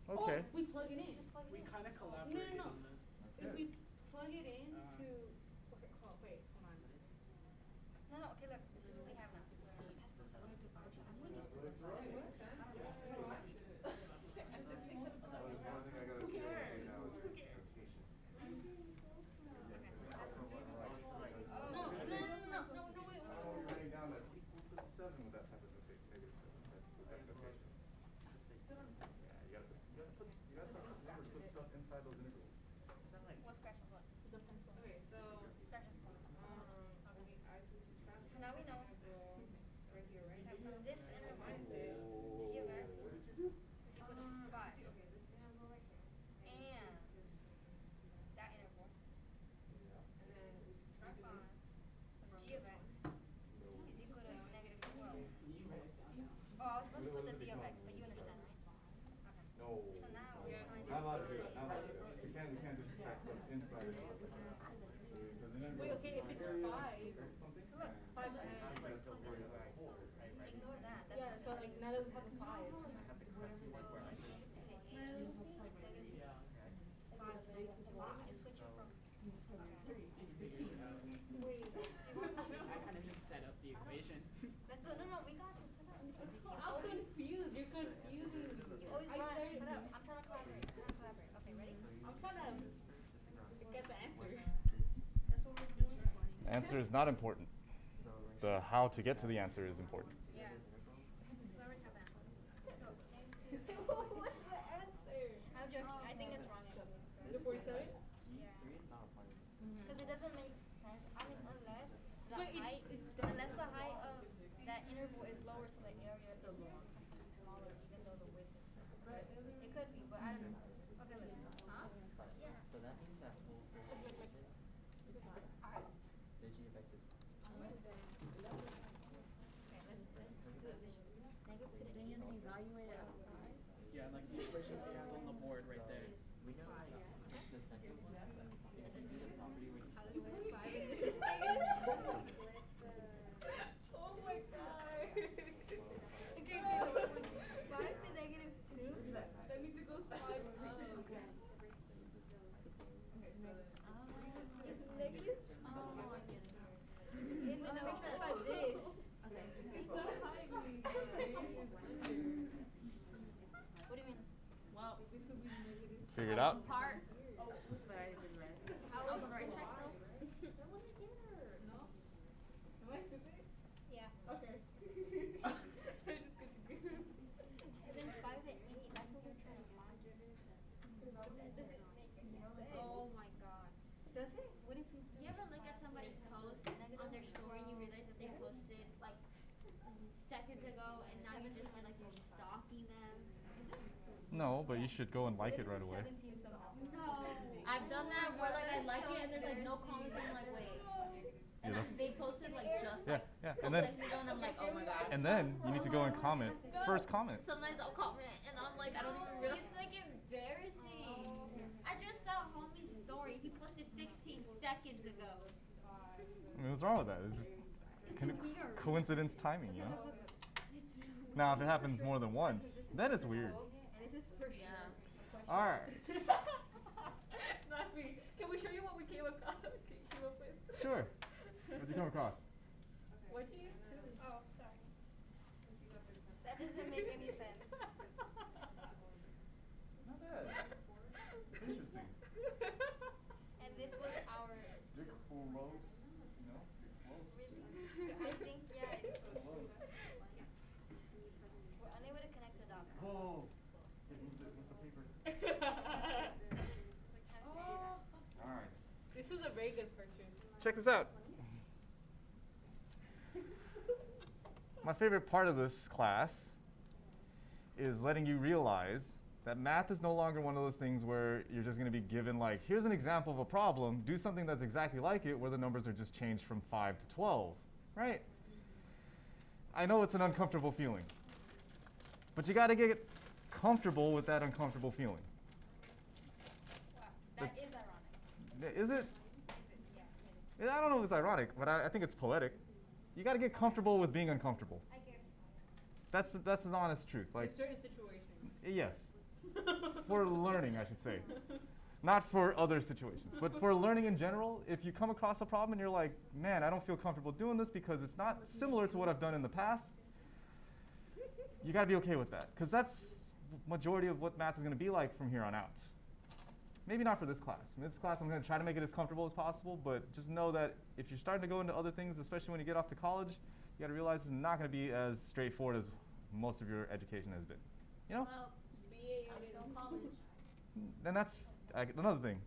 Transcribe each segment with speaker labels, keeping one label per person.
Speaker 1: Okay.
Speaker 2: Or we plug it in.
Speaker 3: Just plug it
Speaker 4: We
Speaker 3: in.
Speaker 4: kind of
Speaker 2: No,
Speaker 4: collaborated
Speaker 2: no, no.
Speaker 4: on this.
Speaker 2: If we plug it in
Speaker 4: Uh,
Speaker 2: to. Okay, wait, hold on.
Speaker 3: No, no, okay, look, this is what we have now. I'm gonna do algebra. I'm gonna use
Speaker 5: What? One thing I gotta
Speaker 3: Who
Speaker 5: do
Speaker 3: cares?
Speaker 5: now is
Speaker 3: Who cares?
Speaker 5: notation.
Speaker 2: No, no, no, no, no, no, wait,
Speaker 5: Oh,
Speaker 2: wait.
Speaker 5: writing down that's equal to 7 with that type of notation, -7. That's with that notation. Yeah, you gotta start putting numbers, put stuff inside those intervals.
Speaker 3: What scratches what?
Speaker 2: The pencil.
Speaker 6: Okay, so
Speaker 3: Scratches what?
Speaker 6: we add to subtract.
Speaker 3: So now we know
Speaker 6: Right here, right?
Speaker 3: that from this interval,
Speaker 6: I said.
Speaker 3: g of x
Speaker 5: What did you do?
Speaker 3: is equal to 5.
Speaker 6: See, okay, this interval right here.
Speaker 3: And that interval,
Speaker 6: And then we subtract
Speaker 3: 5, of g of x is equal to negative 12. Oh, I was supposed to put the d of x, but you understand, right? Okay.
Speaker 5: No.
Speaker 3: So now we're
Speaker 6: Yeah.
Speaker 3: trying to
Speaker 5: Not allowed to do that. Not allowed to do that. We can't just subtract stuff inside it. Because then
Speaker 2: Wait, okay, if it's 5.
Speaker 5: something.
Speaker 3: So look,
Speaker 2: 5
Speaker 5: and
Speaker 2: and.
Speaker 3: ignore that. That's
Speaker 2: Yeah, so like now that we have a 5.
Speaker 3: Switch it from.
Speaker 2: Wait.
Speaker 4: I kind of just set up the equation.
Speaker 3: Let's do. No, we got this.
Speaker 2: I'm confused. You're confusing me.
Speaker 3: You always
Speaker 2: I
Speaker 3: run.
Speaker 2: started-
Speaker 3: Put up. I'm trying to collaborate. Okay, ready?
Speaker 2: I'm trying to get the answer.
Speaker 3: That's what we're doing.
Speaker 1: Answer is not important. The how to get to the answer is important.
Speaker 3: Yeah. So I already have that. So,
Speaker 2: What's the answer?
Speaker 3: I'm joking. I think it's wrong.
Speaker 2: The 47?
Speaker 3: Yeah. Because it doesn't make sense. I mean, unless the
Speaker 2: But it-
Speaker 3: height,
Speaker 2: it's-
Speaker 3: unless the height of that interval is lower, so the area is completely smaller, even though the width is. It could be, but I don't know. Okay, look. Huh? Yeah.
Speaker 7: So that means that whole first
Speaker 3: Look, look, look.
Speaker 7: is fine.
Speaker 3: Alright.
Speaker 7: The g of x is fine.
Speaker 3: Okay, let's do a vision. Negative to the
Speaker 8: Then you evaluate it out of 5.
Speaker 4: Yeah, like the equation he has on the board right there.
Speaker 7: We know it's the second one, but if you do the property where you
Speaker 3: How do I 5 and this is negative?
Speaker 2: Oh my god.
Speaker 3: Okay, good. 5 to negative 2.
Speaker 2: That means it goes 5.
Speaker 8: Okay.
Speaker 3: It's negative 2.
Speaker 8: Oh, I get it.
Speaker 3: And then I was talking about this.
Speaker 8: Okay.
Speaker 3: What do you mean?
Speaker 8: Well,
Speaker 1: Figure it out.
Speaker 8: part, but I did less.
Speaker 3: How
Speaker 8: On the right track though?
Speaker 2: That wasn't there. No? Am I stupid?
Speaker 3: Yeah.
Speaker 2: Okay. I just continue.
Speaker 3: And then 5 to 8, that's what we're trying to find. That doesn't make any sense.
Speaker 8: Oh my god.
Speaker 3: Does it? What if
Speaker 9: You ever look at somebody's post on their story and you realize that they posted like seconds ago and now you just feel like you're stalking them?
Speaker 1: No, but you should go and like it right away.
Speaker 3: 17 somehow.
Speaker 9: No.
Speaker 8: I've done that where like I like it and there's like no comments and I'm like, wait. And
Speaker 1: Yeah.
Speaker 8: they posted like just
Speaker 1: Yeah,
Speaker 8: like
Speaker 1: yeah.
Speaker 8: a
Speaker 1: And
Speaker 8: couple
Speaker 1: then
Speaker 8: seconds ago and I'm like, oh my god.
Speaker 1: and then you need to go and comment. First comment.
Speaker 8: Sometimes I'll comment and I'm like, I don't even realize.
Speaker 9: It's like embarrassing. I just saw homie's story. He posted 16 seconds ago.
Speaker 1: I mean, what's wrong with that? It's just
Speaker 8: weird.
Speaker 1: coincidence timing, you know? Now, if it happens more than once, then it's weird.
Speaker 3: And this is for sure.
Speaker 8: Yeah.
Speaker 1: All right.
Speaker 2: Not me. Can we show you what we came up with?
Speaker 1: Sure. What'd you come across?
Speaker 2: What do you use too?
Speaker 3: Oh, sorry. That doesn't make any sense.
Speaker 5: Not bad. It's interesting.
Speaker 3: And this was our.
Speaker 5: Dick full loaves, you know? Close.
Speaker 3: I think, yeah, it's
Speaker 5: Close.
Speaker 3: We're unable to connect the dots.
Speaker 5: Whoa! Hit with the paper. All right.
Speaker 2: This was a very good purchase.
Speaker 1: Check this out. My favorite part of this class is letting you realize that math is no longer one of those things where you're just going to be given like, here's an example of a problem, do something that's exactly like it where the numbers are just changed from 5 to 12, right? I know it's an uncomfortable feeling, but you got to get comfortable with that uncomfortable feeling.
Speaker 3: Wow, that is ironic.
Speaker 1: Is it?
Speaker 3: Yeah.
Speaker 1: I don't know if it's ironic, but I think it's poetic. You got to get comfortable with being uncomfortable.
Speaker 3: I guess.
Speaker 1: That's the honest truth. Like,
Speaker 2: In certain situations.
Speaker 1: yes. For learning, I should say. Not for other situations, but for learning in general, if you come across a problem and you're like, man, I don't feel comfortable doing this because it's not similar to what I've done in the past, you got to be okay with that, because that's majority of what math is going to be like from here on out. Maybe not for this class. In this class, I'm going to try to make it as comfortable as possible, but just know that if you're starting to go into other things, especially when you get off to college, you got to realize it's not going to be as straightforward as most of your education has been. You know?
Speaker 9: Well, I'll go college.
Speaker 1: And that's another thing.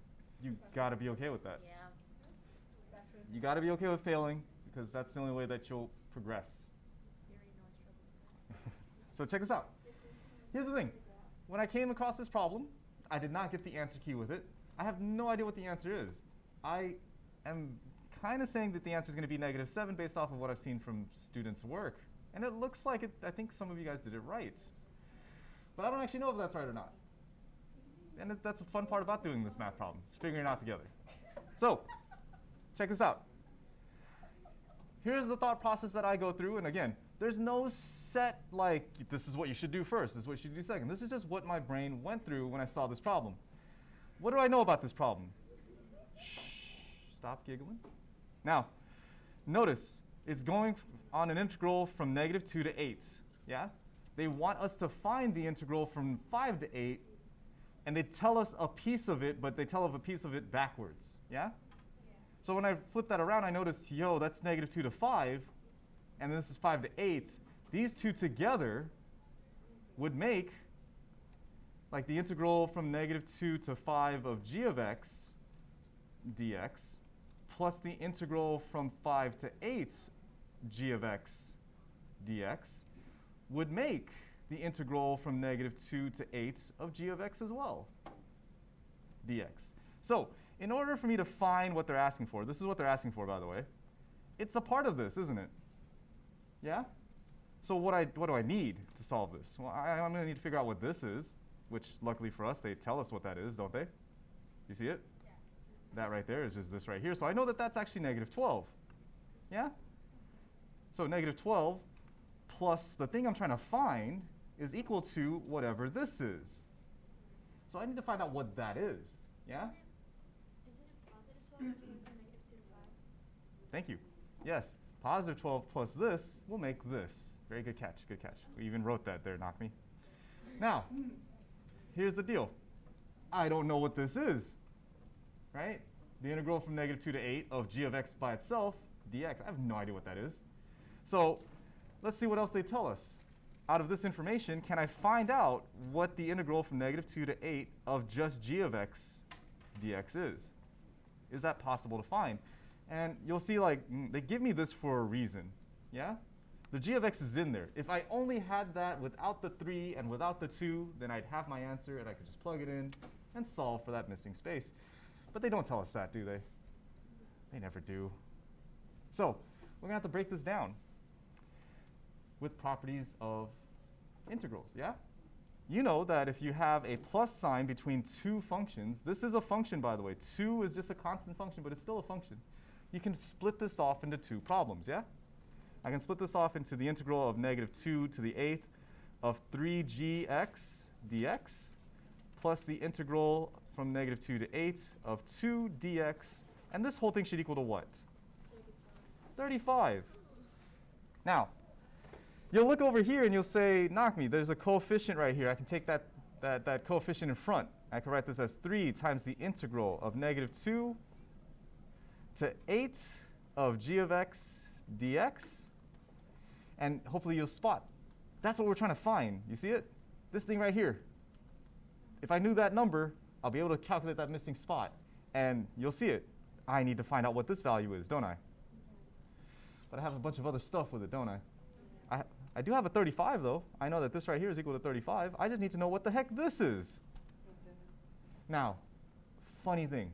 Speaker 1: You got to be okay with that.
Speaker 8: Yeah.
Speaker 1: You got to be okay with failing, because that's the only way that you'll progress.
Speaker 8: You already know I struggle with that.
Speaker 1: So check this out. Here's the thing. When I came across this problem, I did not get the answer key with it. I have no idea what the answer is. I am kind of saying that the answer is going to be -7 based off of what I've seen from students' work. And it looks like it, I think some of you guys did it right. But I don't actually know if that's right or not. And that's a fun part about doing this math problem, is figuring it out together. So, check this out. Here's the thought process that I go through, and again, there's no set, like, this is what you should do first, this is what you should do second. This is just what my brain went through when I saw this problem. What do I know about this problem? Shh, stop giggling. Now, notice, it's going on an integral from -2 to 8, yeah? They want us to find the integral from 5 to 8, and they tell us a piece of it, but they tell us a piece of it backwards, yeah? So when I flip that around, I notice, yo, that's -2 to 5, and this is 5 to 8. These two together would make like the integral from -2 to 5 of g of x dx plus the integral from 5 to 8 g of x dx would make the integral from -2 to 8 of g of x as well, dx. So in order for me to find what they're asking for, this is what they're asking for, by the way. It's a part of this, isn't it? Yeah? So what do I need to solve this? Well, I'm going to need to figure out what this is, which luckily for us, they tell us what that is, don't they? You see it? Yeah. That right there is just this right here. So I know that that's actually -12. Yeah? So -12 plus the thing I'm trying to find is equal to whatever this is. So I need to find out what that is. Yeah?
Speaker 9: Isn't it positive 12 if you went from -2 to 5?
Speaker 1: Thank you. Yes. Positive 12 plus this will make this. Very good catch, good catch. We even wrote that there, knock me. Now, here's the deal. I don't know what this is, right? The integral from -2 to 8 of g of x by itself, dx. I have no idea what that is. So let's see what else they tell us. Out of this information, can I find out what the integral from -2 to 8 of just g of x dx is? Is that possible to find? And you'll see, like, they give me this for a reason, yeah? The g of x is in there. If I only had that without the 3 and without the 2, then I'd have my answer and I could just plug it in and solve for that missing space. But they don't tell us that, do they? They never do. So we're going to have to break this down with properties of integrals, yeah? You know that if you have a plus sign between two functions, this is a function, by the way. 2 is just a constant function, but it's still a function. You can split this off into two problems, yeah? I can split this off into the integral of -2 to the 8th of 3gx dx plus the integral from -2 to 8 of 2 dx. And this whole thing should equal to what? 35. Now, you'll look over here and you'll say, knock me, there's a coefficient right here. I can take that coefficient in front. I can write this as 3 times the integral of -2 to 8 of g of x dx. And hopefully you'll spot. That's what we're trying to find. You see it? This thing right here. If I knew that number, I'll be able to calculate that missing spot. And you'll see it. I need to find out what this value is, don't I? But I have a bunch of other stuff with it, don't I? I do have a 35, though. I know that this right here is equal to 35. I just need to know what the heck this is. Now, funny thing.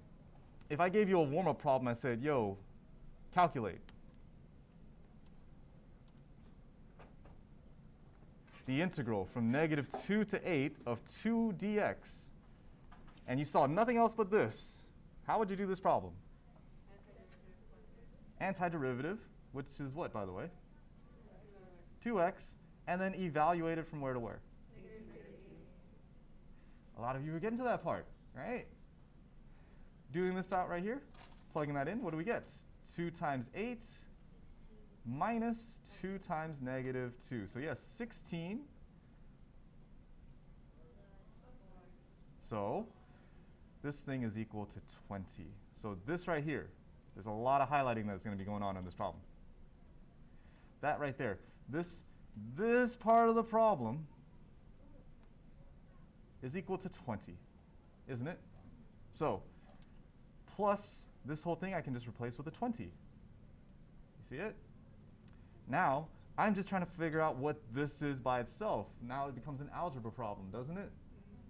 Speaker 1: If I gave you a warm-up problem, I said, yo, calculate. The integral from -2 to 8 of 2 dx, and you saw nothing else but this, how would you do this problem? Antiderivative, which is what, by the way? 2x, and then evaluate it from where to where? A lot of you are getting to that part, right? Doing this out right here, plugging that in, what do we get? 2 times 8 minus 2 times negative 2. So yes, 16. So this thing is equal to 20. So this right here, there's a lot of highlighting that's going to be going on in this problem. That right there, this part of the problem is equal to 20, isn't it? So plus this whole thing I can just replace with a 20. You see it? Now, I'm just trying to figure out what this is by itself. Now it becomes an algebra problem, doesn't it?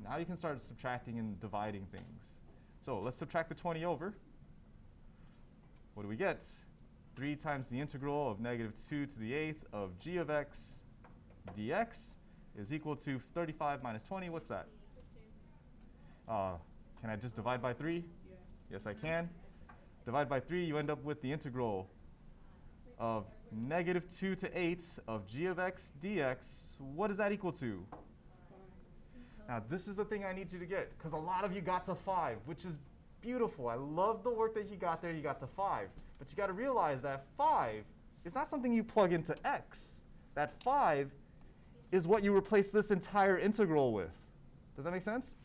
Speaker 1: Now you can start subtracting and dividing things. So let's subtract the 20 over. What do we get? 3 times the integral of negative 2 to the 8th of g of x dx is equal to 35 minus 20. What's that? Can I just divide by 3?
Speaker 6: Yeah.
Speaker 1: Yes, I can. Divide by 3, you end up with the integral of negative 2 to 8 of g of x dx. What is that equal to? Now, this is the thing I need you to get, because a lot of you got to 5, which is beautiful. I love the work that you got there. You got to 5. But you got to realize that 5 is not something you plug into x. That 5 is what you replace this entire integral with. Does that make sense?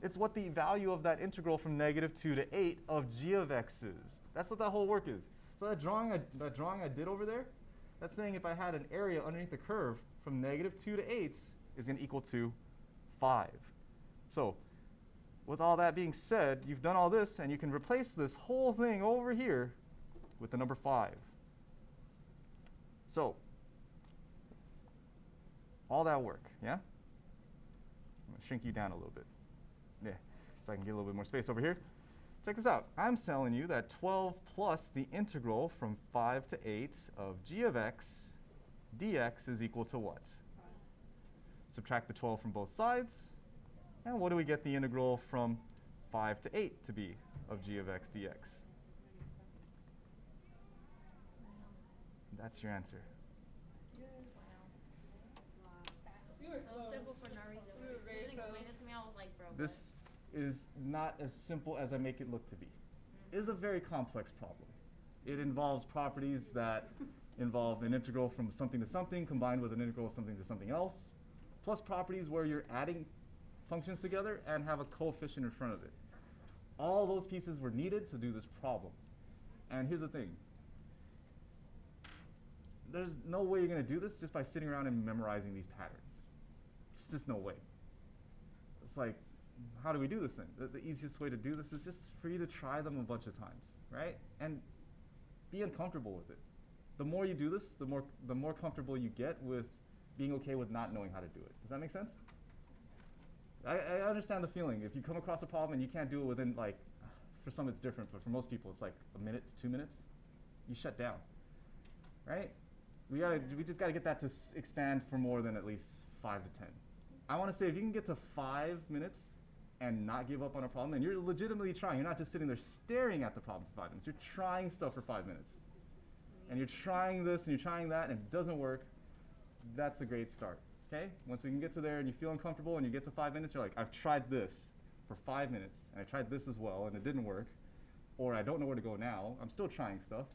Speaker 1: It's what the value of that integral from negative 2 to 8 of g of x is. That's what that whole work is. So that drawing I did over there, that's saying if I had an area underneath the curve from negative 2 to 8 is going to equal to 5. So with all that being said, you've done all this, and you can replace this whole thing over here with the number 5. So all that work, yeah? I'm going to shrink you down a little bit. Yeah, so I can get a little bit more space over here. Check this out. I'm telling you that 12 plus the integral from 5 to 8 of g of x dx is equal to what? Subtract the 12 from both sides. And what do we get the integral from 5 to 8 to be of g of x dx? That's your answer.
Speaker 6: You were
Speaker 8: So
Speaker 6: close.
Speaker 8: simple for no reason.
Speaker 6: You
Speaker 8: When
Speaker 6: were
Speaker 8: you
Speaker 6: very
Speaker 8: didn't explain
Speaker 6: close.
Speaker 8: it to me, I was like, bro.
Speaker 1: This is not as simple as I make it look to be. It is a very complex problem. It involves properties that involve an integral from something to something combined with an integral of something to something else, plus properties where you're adding functions together and have a coefficient in front of it. All those pieces were needed to do this problem. And here's the thing. There's no way you're going to do this just by sitting around and memorizing these patterns. It's just no way. It's like, how do we do this thing? The easiest way to do this is just for you to try them a bunch of times, right? And be uncomfortable with it. The more you do this, the more comfortable you get with being okay with not knowing how to do it. Does that make sense? I understand the feeling. If you come across a problem and you can't do it within, like, for some it's different, but for most people it's like a minute to 2 minutes, you shut down, right? We just got to get that to expand for more than at least 5 to 10. I want to say if you can get to 5 minutes and not give up on a problem, and you're legitimately trying, you're not just sitting there staring at the problem for 5 minutes, you're trying stuff for 5 minutes. And you're trying this and you're trying that and it doesn't work, that's a great start, okay? Once we can get to there and you feel uncomfortable and you get to 5 minutes, you're like, I've tried this for 5 minutes, and I tried this as well, and it didn't work, or I don't know where to go now, I'm still trying stuff.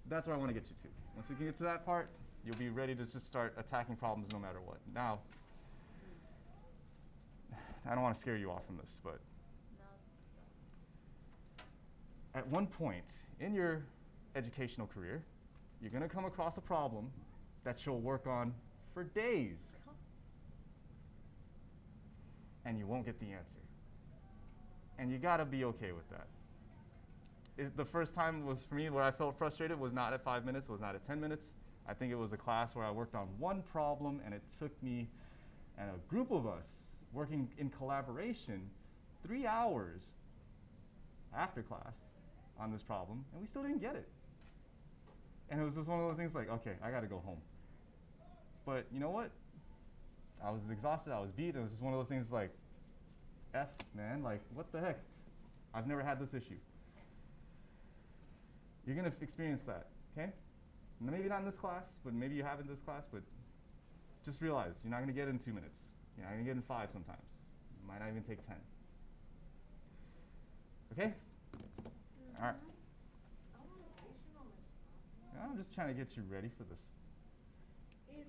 Speaker 1: That's where I want to get you to. Once we can get to that part, you'll be ready to just start attacking problems no matter what. Now, I don't want to scare you off from this, but at one point in your educational career, you're going to come across a problem that you'll work on for days, and you won't get the answer. And you got to be okay with that. The first time was for me where I felt frustrated was not at 5 minutes, was not at 10 minutes. I think it was a class where I worked on one problem, and it took me and a group of us working in collaboration 3 hours after class on this problem, and we still didn't get it. And it was just one of those things like, okay, I got to go home. But you know what? I was exhausted, I was beat. It was just one of those things like, F, man, like, what the heck? I've never had this issue. You're going to experience that, okay? Maybe not in this class, but maybe you have in this class, but just realize you're not going to get it in 2 minutes. You're not going to get it in 5 sometimes. Might not even take 10. Okay? All right. I'm just trying to get you ready for this.
Speaker 6: If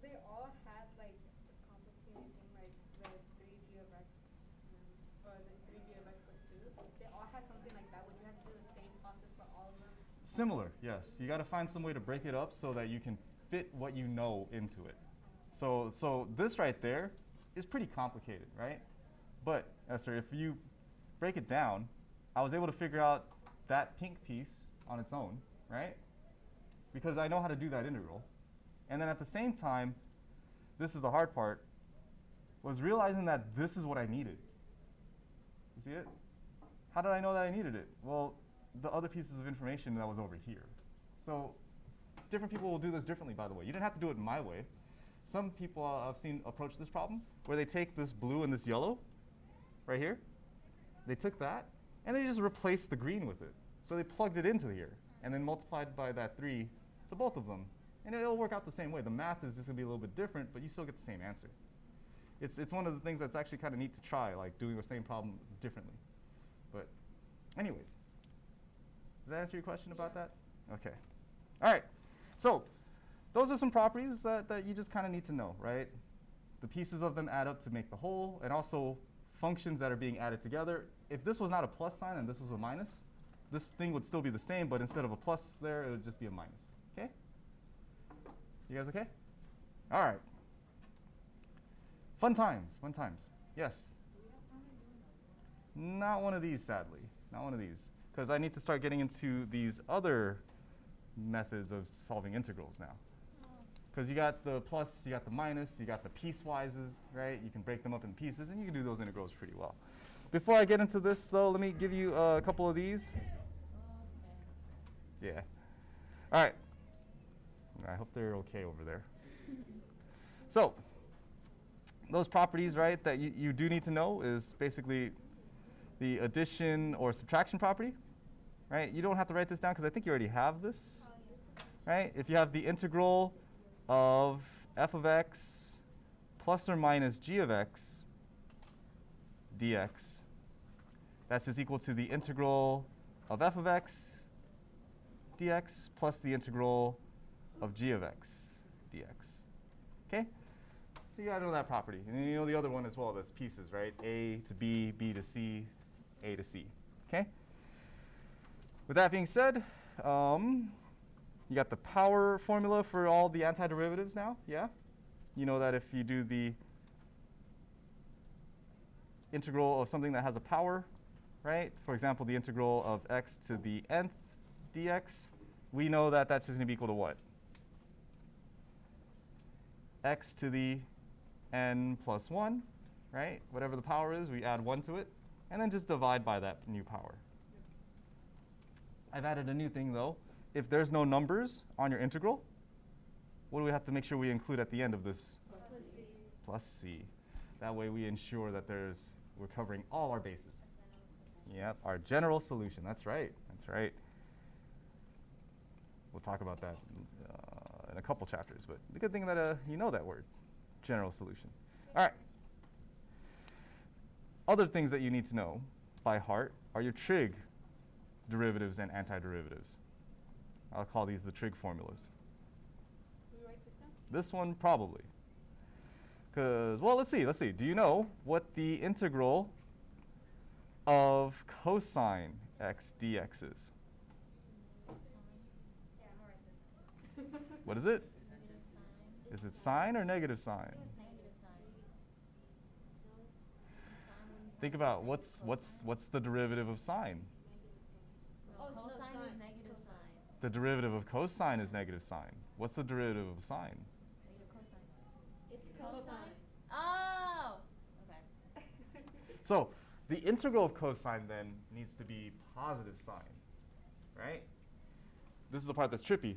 Speaker 6: they all had like a complicated thing like the 3g of x or the 3g of x plus 2, they all had something like that, would you have to do the same process for all of them?
Speaker 1: Similar, yes. You got to find some way to break it up so that you can fit what you know into it. So this right there is pretty complicated, right? But Esther, if you break it down, I was able to figure out that pink piece on its own, right? Because I know how to do that integral. And then at the same time, this is the hard part, was realizing that this is what I needed. You see it? How did I know that I needed it? Well, the other pieces of information that was over here. So different people will do this differently, by the way. You didn't have to do it my way. Some people I've seen approach this problem where they take this blue and this yellow right here. They took that, and they just replaced the green with it. So they plugged it into here, and then multiplied by that 3 to both of them. And it'll work out the same way. The math is just going to be a little bit different, but you still get the same answer. It's one of the things that's actually kind of neat to try, like doing the same problem differently. But anyways, does that answer your question about that? Okay. All right. So those are some properties that you just kind of need to know, right? The pieces of them add up to make the whole, and also functions that are being added together. If this was not a plus sign and this was a minus, this thing would still be the same, but instead of a plus there, it would just be a minus. Okay? You guys okay? All right. Fun times, fun times. Yes? Not one of these, sadly. Not one of these. Because I need to start getting into these other methods of solving integrals now. Because you got the plus, you got the minus, you got the piecewises, right? You can break them up in pieces, and you can do those integrals pretty well. Before I get into this, though, let me give you a couple of these. Okay. Yeah. All right. I hope they're okay over there. So those properties, right, that you do need to know is basically the addition or subtraction property, right? You don't have to write this down because I think you already have this, right? If you have the integral of f of x plus or minus g of x dx, that's just equal to the integral of f of x dx plus the integral of g of x dx. Okay? So you gotta know that property. And then you know the other one as well, that's pieces, right? A to B, B to C, A to C. Okay? With that being said, you got the power formula for all the antiderivatives now, yeah? You know that if you do the integral of something that has a power, right? For example, the integral of x to the nth dx, we know that that's just going to be equal to what? X to the n plus 1, right? Whatever the power is, we add 1 to it, and then just divide by that new power. I've added a new thing, though. If there's no numbers on your integral, what do we have to make sure we include at the end of this?
Speaker 6: Plus c.
Speaker 1: Plus c. That way we ensure that we're covering all our bases. Yep, our general solution. That's right. That's right. We'll talk about that in a couple chapters, but the good thing that you know that word, general solution. All right. Other things that you need to know by heart are your trig derivatives and antiderivatives. I'll call these the trig formulas.
Speaker 6: Can we write this down?
Speaker 1: This one probably. Because, well, let's see. Do you know what the integral of cosine x dx is?
Speaker 3: Yeah, I'm gonna write this.
Speaker 1: What is it?
Speaker 8: Negative sign.
Speaker 1: Is it sine or negative sine?
Speaker 8: I think it's negative sign. Sign wouldn't
Speaker 1: Think
Speaker 8: sound
Speaker 1: about
Speaker 8: like
Speaker 1: what's the derivative of sine?
Speaker 8: No,
Speaker 6: Oh, no,
Speaker 8: cosine
Speaker 6: sine.
Speaker 8: is negative sign.
Speaker 1: The derivative of cosine is negative sine. What's the derivative of sine?
Speaker 8: Negative cosine.
Speaker 6: It's
Speaker 8: Cosine. Oh! Okay.
Speaker 1: So the integral of cosine then needs to be positive sine, right? This is the part that's trippy.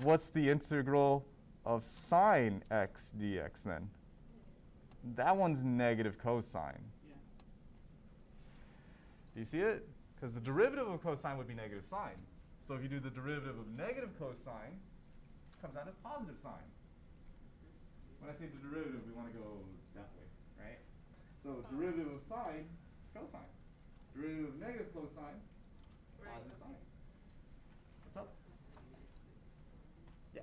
Speaker 1: What's the integral of sine x dx then? That one's negative cosine.
Speaker 4: Yeah.
Speaker 1: Do you see it? Because the derivative of cosine would be negative sine. So if you do the derivative of negative cosine, it comes out as positive sine. When I say the derivative, we want to go that way, right? So derivative of sine is cosine. Derivative of negative cosine, positive sine. What's up? Yeah.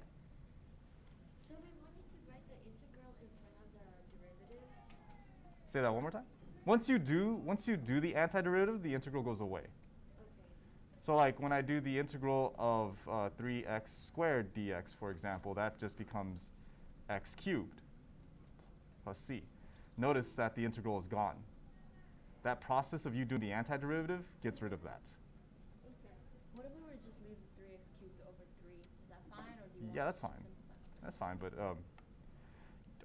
Speaker 9: So we wanted to write the integral in front of the derivatives.
Speaker 1: Say that one more time. Once you do the antiderivative, the integral goes away.
Speaker 9: Okay.
Speaker 1: So like when I do the integral of 3x squared dx, for example, that just becomes x cubed plus c. Notice that the integral is gone. That process of you doing the antiderivative gets rid of that.
Speaker 8: What if we were to just leave the 3x cubed over 3? Is that fine, or do you
Speaker 1: Yeah,
Speaker 8: want
Speaker 1: that's
Speaker 8: us to
Speaker 1: fine.
Speaker 8: simplify?
Speaker 1: That's fine, but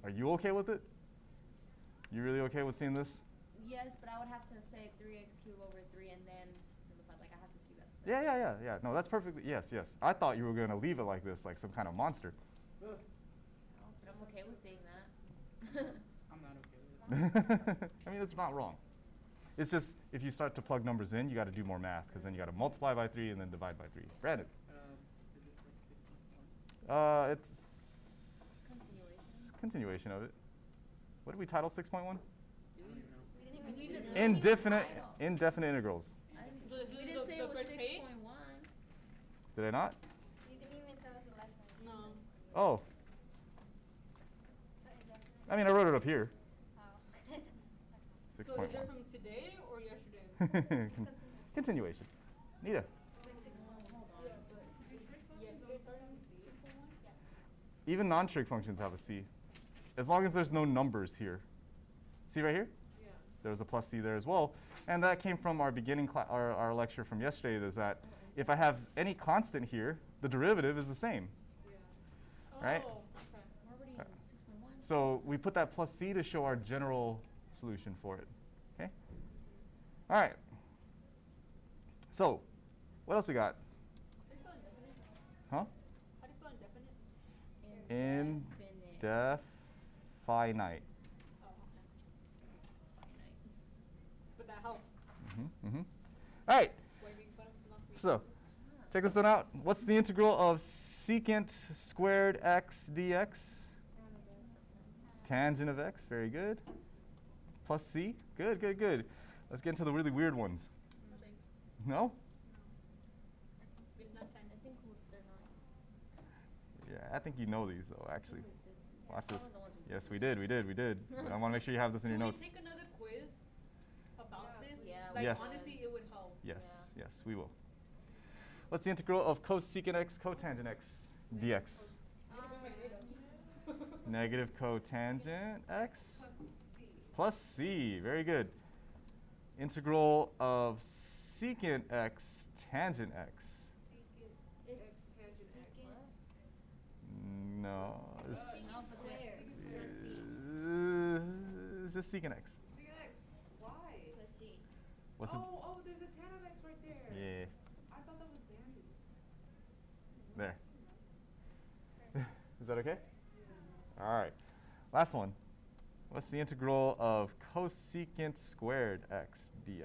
Speaker 1: are you okay with it? You really okay with seeing this?
Speaker 8: Yes, but I would have to say 3x cubed over 3 and then simplify. Like, I have to see that step.
Speaker 1: Yeah. No, that's perfectly, yes. I thought you were going to leave it like this, like some kind of monster.
Speaker 8: No, but I'm okay with seeing that.
Speaker 4: I'm not okay with it.
Speaker 1: I mean, it's not wrong. It's just, if you start to plug numbers in, you got to do more math, because then you got to multiply by 3 and then divide by 3. Brandon?
Speaker 4: Is this like 6.1?
Speaker 1: It's continuation of it. What did we title 6.1?
Speaker 4: I don't even know.
Speaker 8: We didn't even
Speaker 1: Indefinite,
Speaker 8: title.
Speaker 1: indefinite integrals.
Speaker 2: So this
Speaker 8: We
Speaker 2: is
Speaker 8: didn't say
Speaker 2: the
Speaker 8: it was
Speaker 2: first page?
Speaker 8: 6.1.
Speaker 1: Did I not?
Speaker 3: You didn't even tell us the lesson.
Speaker 2: No.
Speaker 1: Oh,
Speaker 3: So is that
Speaker 1: I mean, I wrote it up here.
Speaker 3: how?
Speaker 1: 6.1.
Speaker 2: So is it from today or yesterday?
Speaker 1: Continuation. Nita?
Speaker 2: Yeah, but yesterday started with C.
Speaker 1: Even non-trig functions have a c. As long as there's no numbers here. See right here?
Speaker 2: Yeah.
Speaker 1: There's a plus c there as well. And that came from our beginning our lecture from yesterday, is that if I have any constant here, the derivative is the same.
Speaker 2: Yeah.
Speaker 1: Right?
Speaker 2: Oh, okay.
Speaker 8: We're already in 6.1.
Speaker 1: So we put that plus c to show our general solution for it. Okay? All right. So, what else we got?
Speaker 2: How do you spell indefinite?
Speaker 1: Huh?
Speaker 2: How do you spell indefinite?
Speaker 8: Indefinite.
Speaker 1: Indefinite.
Speaker 2: Oh, okay. But that helps.
Speaker 1: All right.
Speaker 2: Why are you making fun of not reading?
Speaker 1: So, check this one out. What's the integral of secant squared x dx? Tangent of x. Very good. Plus c. Good. Let's get into the really weird ones. No?
Speaker 2: It's not
Speaker 8: I
Speaker 2: tangent.
Speaker 8: think they're not.
Speaker 1: Yeah, I think you know these though, actually.
Speaker 8: We did.
Speaker 1: Watch this.
Speaker 8: Some of the ones we
Speaker 1: Yes,
Speaker 8: did.
Speaker 1: we did. But I want to make sure you have this in your
Speaker 2: Can
Speaker 1: notes.
Speaker 2: we take another quiz about this?
Speaker 8: Yeah,
Speaker 2: Like,
Speaker 1: Yes.
Speaker 2: honestly, it would help.
Speaker 1: Yes, we will. What's the integral of cosecant x cotangent x dx? Negative cotangent x plus c. Very good. Integral of secant x tangent x.
Speaker 8: It's
Speaker 1: No. It's,
Speaker 8: square.
Speaker 1: it's just secant x.
Speaker 6: Secant x. Why?
Speaker 8: Plus c.
Speaker 1: What's it?
Speaker 6: Oh, there's a tan of x right there.
Speaker 1: Yeah.
Speaker 6: I thought that was Dandy.
Speaker 1: There. Is that okay? All right. Last one. What's the integral of cosecant squared x dx?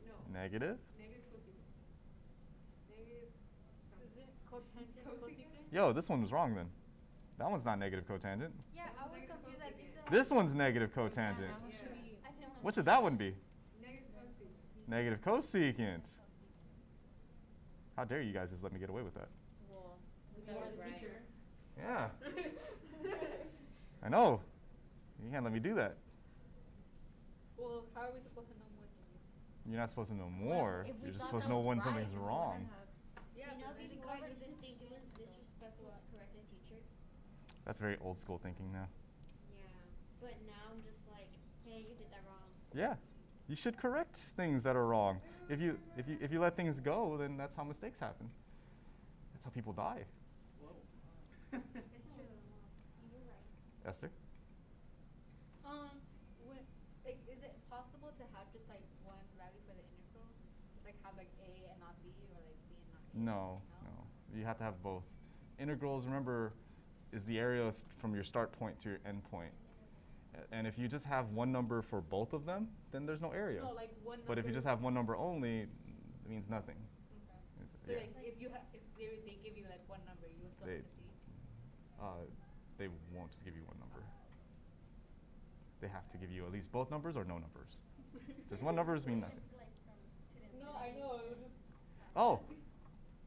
Speaker 6: No.
Speaker 1: Negative?
Speaker 6: Negative cosecant. Negative.
Speaker 2: Is it cotangent cosecant?
Speaker 1: Yo, this one was wrong then. That one's not negative cotangent.
Speaker 3: Yeah, I was confused. Like, you said
Speaker 1: This one's negative
Speaker 8: Yeah,
Speaker 1: cotangent.
Speaker 8: that one should
Speaker 6: Yeah.
Speaker 8: be.
Speaker 3: I didn't want
Speaker 1: What should that one be?
Speaker 6: Negative cosecant.
Speaker 1: Negative cosecant. How dare you guys just let me get away with that?
Speaker 8: Well,
Speaker 2: You
Speaker 8: that
Speaker 2: are
Speaker 8: was
Speaker 2: the
Speaker 8: right.
Speaker 2: teacher.
Speaker 1: Yeah, I know. You can't let me do that.
Speaker 2: Well, how are we supposed to know more than you?
Speaker 1: You're not supposed to know
Speaker 8: What if-
Speaker 1: more.
Speaker 8: if we
Speaker 1: You're just
Speaker 8: thought
Speaker 1: supposed to
Speaker 8: that
Speaker 1: know
Speaker 8: was
Speaker 1: when
Speaker 8: right,
Speaker 1: something's
Speaker 8: we wouldn't
Speaker 1: wrong.
Speaker 8: have-
Speaker 2: Yeah,
Speaker 9: You know,
Speaker 2: but
Speaker 9: we
Speaker 2: then
Speaker 9: covered
Speaker 2: why
Speaker 9: the
Speaker 2: is it-
Speaker 9: students disrespectful to correct a teacher.
Speaker 1: That's very old school thinking now.
Speaker 9: Yeah. But now I'm just like, hey, you did that wrong.
Speaker 1: Yeah, you should correct things that are wrong. If you let things go, then that's how mistakes happen. That's how people die.
Speaker 4: Whoa.
Speaker 3: it's true.
Speaker 9: You're right.
Speaker 1: Esther?
Speaker 6: When, like, is it possible to have just like one value for the integral? Just like have like a and not b, or like b and not a?
Speaker 1: No. You have to have both. Integrals, remember, is the area from your start point to your end point. And if you just have one number for both of them, then there's no area.
Speaker 2: No, like one
Speaker 1: But if you
Speaker 2: number-
Speaker 1: just have one number only, it means nothing.
Speaker 2: Okay.
Speaker 1: It's-
Speaker 2: So
Speaker 1: yeah.
Speaker 2: like if they give you like one number, you would still
Speaker 1: They-
Speaker 2: have to see.
Speaker 1: They won't just give you one number. they have to give you at least both numbers or no numbers. Just one numbers mean nothing.
Speaker 6: No, I know. It was just.
Speaker 1: Oh,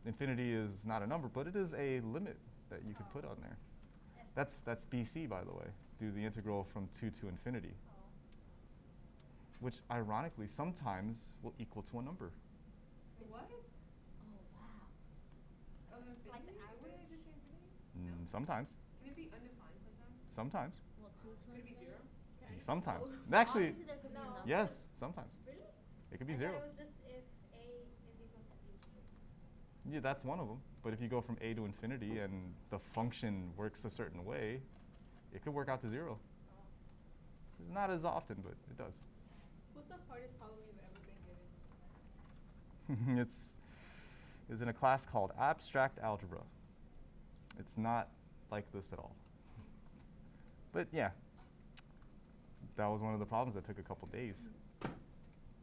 Speaker 1: infinity is not a number, but it is a limit that you could put on there. That's BC, by the way. Do the integral from 2 to infinity, which ironically sometimes will equal to a number.
Speaker 6: What?
Speaker 8: Oh wow.
Speaker 6: Like the average? Wouldn't it just be infinity?
Speaker 1: Sometimes.
Speaker 6: Can it be undefined sometimes?
Speaker 1: Sometimes.
Speaker 8: Well, 2 to
Speaker 6: Could it be zero?
Speaker 1: Sometimes.
Speaker 8: Oh.
Speaker 1: Actually,
Speaker 8: Obviously there could be a number.
Speaker 1: yes, sometimes.
Speaker 3: Really?
Speaker 1: It could be
Speaker 3: I
Speaker 1: zero.
Speaker 3: thought it was just if A is equal to B straight.
Speaker 1: Yeah, that's one of them. But if you go from a to infinity and the function works a certain way, it could work out to zero. It's not as often, but it does.
Speaker 6: What's the hardest problem you've ever been given?
Speaker 1: It's in a class called abstract algebra. It's not like this at all. But yeah, that was one of the problems that took a couple days.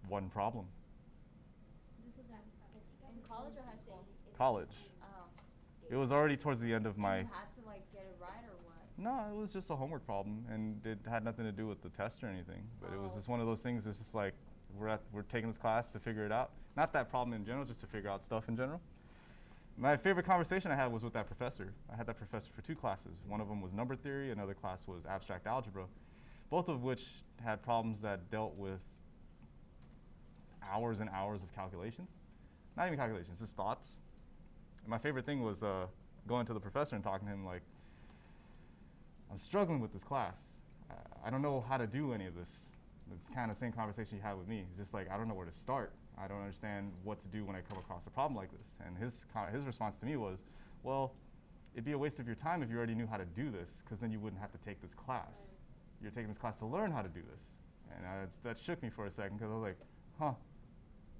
Speaker 1: One problem.
Speaker 8: This was in college or high school?
Speaker 1: College.
Speaker 8: Oh.
Speaker 1: It was already towards the end of my.
Speaker 8: And you had to like get it right or what?
Speaker 1: No, it was just a homework problem, and it had nothing to do with the test or anything. But it was
Speaker 8: Oh.
Speaker 1: just one of those things. It's just like we're taking this class to figure it out. Not that problem in general, just to figure out stuff in general. My favorite conversation I had was with that professor. I had that professor for 2 classes. One of them was number theory. Another class was abstract algebra. Both of which had problems that dealt with hours and hours of calculations. Not even calculations, just thoughts. And my favorite thing was going to the professor and talking to him like, I'm struggling with this class. I don't know how to do any of this. It's kind of the same conversation you had with me. It's just like, I don't know where to start. I don't understand what to do when I come across a problem like this. And his response to me was, well, it'd be a waste of your time if you already knew how to do this, because then you wouldn't have to take this class. You're taking this class to learn how to do this. And that shook me for a second, because I was like, huh,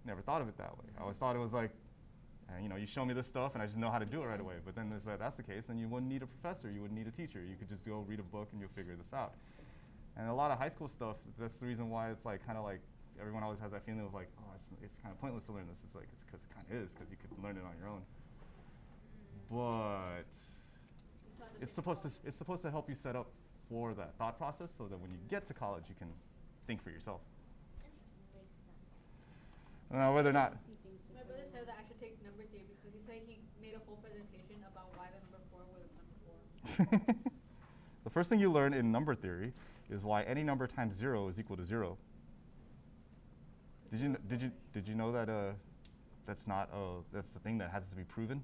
Speaker 1: never thought of it that way. I always thought it was like, you show me this stuff and I just know how to do it right away. But then if that's the case, then you wouldn't need a professor, you wouldn't need a teacher. You could just go read a book and you'll figure this out. And a lot of high school stuff, that's the reason why it's like kind of like everyone always has that feeling of like, oh, it's kind of pointless to learn this. It's like, it's because it kind of is, because you could learn it on your own. But it's supposed to help you set up for that thought process, so that when you get to college, you can think for yourself.
Speaker 8: Makes sense.
Speaker 1: Now, whether or not.
Speaker 8: See things
Speaker 6: My brother said that I should take number theory because he said he made a whole presentation about why the number 4 was number 4.
Speaker 1: The first thing you learn in number theory is why any number times 0 is equal to 0. Did you know that that's not that's the thing that has to be proven?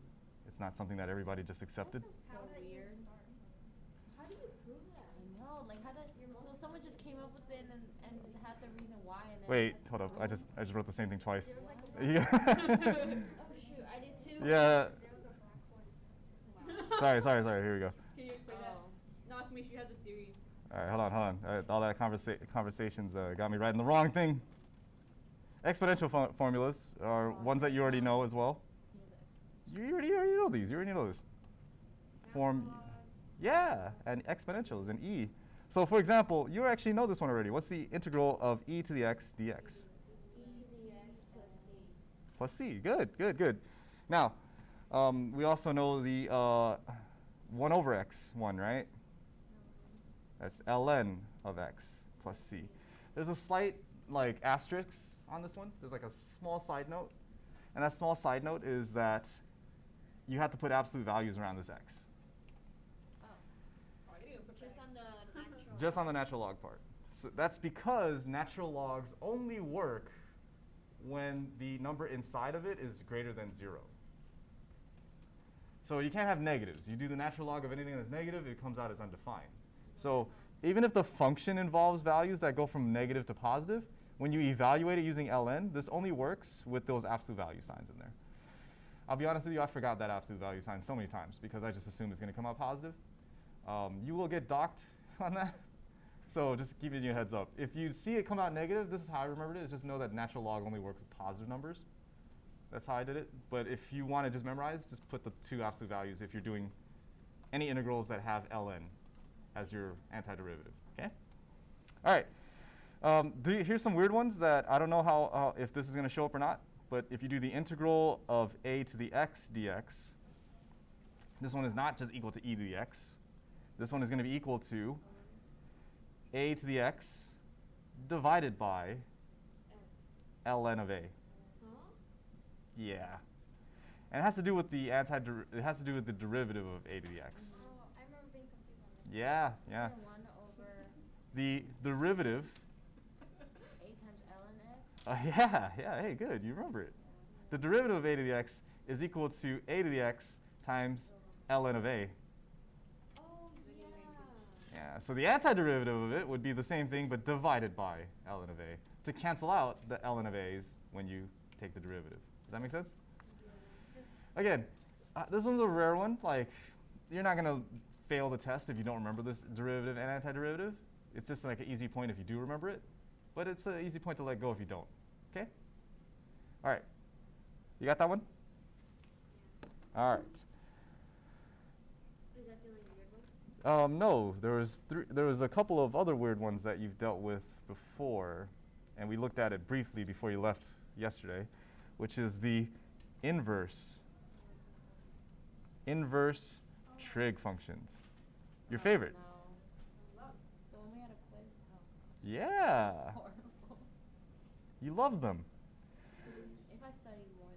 Speaker 1: It's not something that everybody just accepted.
Speaker 8: That's just so weird. How do you prove that? I know, like how so someone just came up with it and had the reason why and then
Speaker 1: Wait,
Speaker 8: had to
Speaker 1: hold up.
Speaker 8: prove?
Speaker 1: I just wrote the same thing twice.
Speaker 8: Yeah.
Speaker 1: Yeah.
Speaker 8: Oh shoot, I did too.
Speaker 1: Yeah.
Speaker 8: Wow.
Speaker 1: Sorry. Here we go.
Speaker 6: Can you explain that?
Speaker 8: Oh.
Speaker 6: No, I mean, she has a theory.
Speaker 1: All right, hold on. All that conversations got me writing the wrong thing. Exponential formulas are ones that you already know as well. You already know these. You already know this. Yeah, and exponentials and e. So for example, you actually know this one already. What's the integral of e to the x dx?
Speaker 9: E to the x plus c.
Speaker 1: Plus c. Good. Now, we also know the 1 over x one, right? That's ln of x plus c. There's a slight asterisk on this one. There's like a small side note. And that small side note is that you have to put absolute values around this x.
Speaker 8: Oh.
Speaker 6: Oh, I didn't put
Speaker 9: Just
Speaker 6: that.
Speaker 9: on the natural.
Speaker 1: Just on the natural log part. So that's because natural logs only work when the number inside of it is greater than 0. So you can't have negatives. You do the natural log of anything that's negative, it comes out as undefined. So even if the function involves values that go from negative to positive, when you evaluate it using ln, this only works with those absolute value signs in there. I'll be honest with you, I forgot that absolute value sign so many times because I just assume it's going to come out positive. You will get docked on that. So just giving you a heads up. If you see it come out negative, this is how I remembered it, is just know that natural log only works with positive numbers. That's how I did it. But if you want to just memorize, just put the 2 absolute values if you're doing any integrals that have ln as your antiderivative, okay? All right, here's some weird ones that I don't know how if this is going to show up or not, but if you do the integral of a to the x dx, this one is not just equal to e to the x. This one is going to be equal to a to the x divided by ln of a. Yeah. And it has to do with the it has to do with the derivative of a to the x.
Speaker 3: Oh, I remember being confused on this.
Speaker 1: Yeah, yeah.
Speaker 8: And 1 over
Speaker 1: The derivative.
Speaker 8: a times ln x.
Speaker 1: Yeah, yeah. Hey, good. You remember it. The derivative of a to the x is equal to a to the x times ln of a.
Speaker 8: Oh, yeah.
Speaker 1: Yeah. So the antiderivative of it would be the same thing, but divided by ln of a to cancel out the ln of a's when you take the derivative. Does that make sense? Again, this one's a rare one. Like, you're not gonna fail the test if you don't remember this derivative and antiderivative. It's just like an easy point if you do remember it, but it's an easy point to let go if you don't. Okay? All right. You got that one? All right.
Speaker 9: Is that the only weird one?
Speaker 1: No, there was a couple of other weird ones that you've dealt with before, and we looked at it briefly before you left yesterday, which is the inverse trig functions. Your favorite?
Speaker 8: No. The one we had a quiz. Oh.
Speaker 1: Yeah.
Speaker 8: Horrible.
Speaker 1: You love them.
Speaker 8: If I studied more.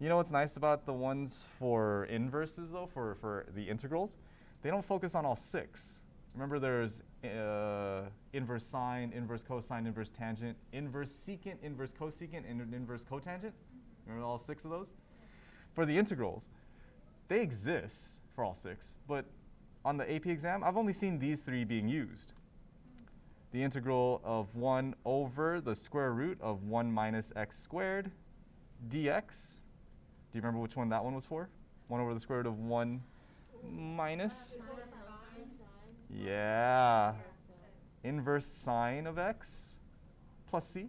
Speaker 1: You know what's nice about the ones for inverses, though, for the integrals? They don't focus on all 6. Remember, there's inverse sine, inverse cosine, inverse tangent, inverse secant, inverse cosecant, and an inverse cotangent? Remember all 6 of those? For the integrals, they exist for all 6, but on the AP exam, I've only seen these 3 being used. The integral of 1 over the square root of 1 minus x squared dx. Do you remember which one that one was for? 1 over the square root of 1 minus? Yeah. Inverse sine of x plus c.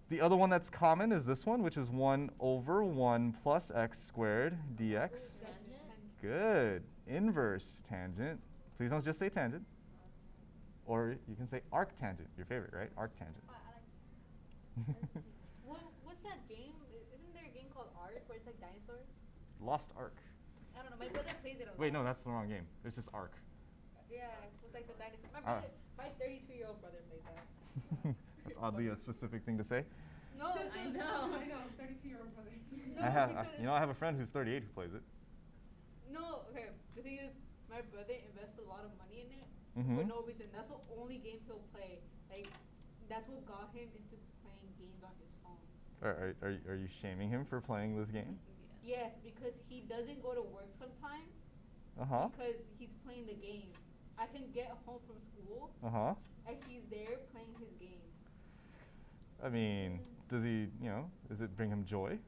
Speaker 1: The other one that's common is this one, which is 1 over 1 plus x squared dx.
Speaker 8: Tangent?
Speaker 1: Good. Inverse tangent. Please don't just say tangent. Or you can say arctangent, your favorite, right? Arctangent.
Speaker 6: Oh, I like what's that game? Isn't there a game called Ark where it's like dinosaurs?
Speaker 1: Lost Ark.
Speaker 6: I don't know. My brother plays it a lot.
Speaker 1: Wait, no, that's the wrong game. It's just Ark.
Speaker 6: Yeah, it's like the dinosaur. My 32-year-old brother plays that.
Speaker 1: Oddly a specific thing to say.
Speaker 6: No,
Speaker 8: I know.
Speaker 4: I know, 32-year-old brother.
Speaker 6: No,
Speaker 1: I have,
Speaker 6: because
Speaker 1: I have a friend who's 38 who plays it.
Speaker 6: no. Okay, the thing is, my brother invests a lot of money in it for
Speaker 1: Mhm.
Speaker 6: no reason. That's the only game he'll play. Like, that's what got him into playing games on his phone.
Speaker 1: Are you shaming him for playing this game?
Speaker 6: Yes, because he doesn't go to work sometimes
Speaker 1: Uh-huh.
Speaker 6: because he's playing the game. I can get home from school
Speaker 1: Uh-huh.
Speaker 6: and he's there playing his game.
Speaker 1: I mean, does he, does it bring him joy?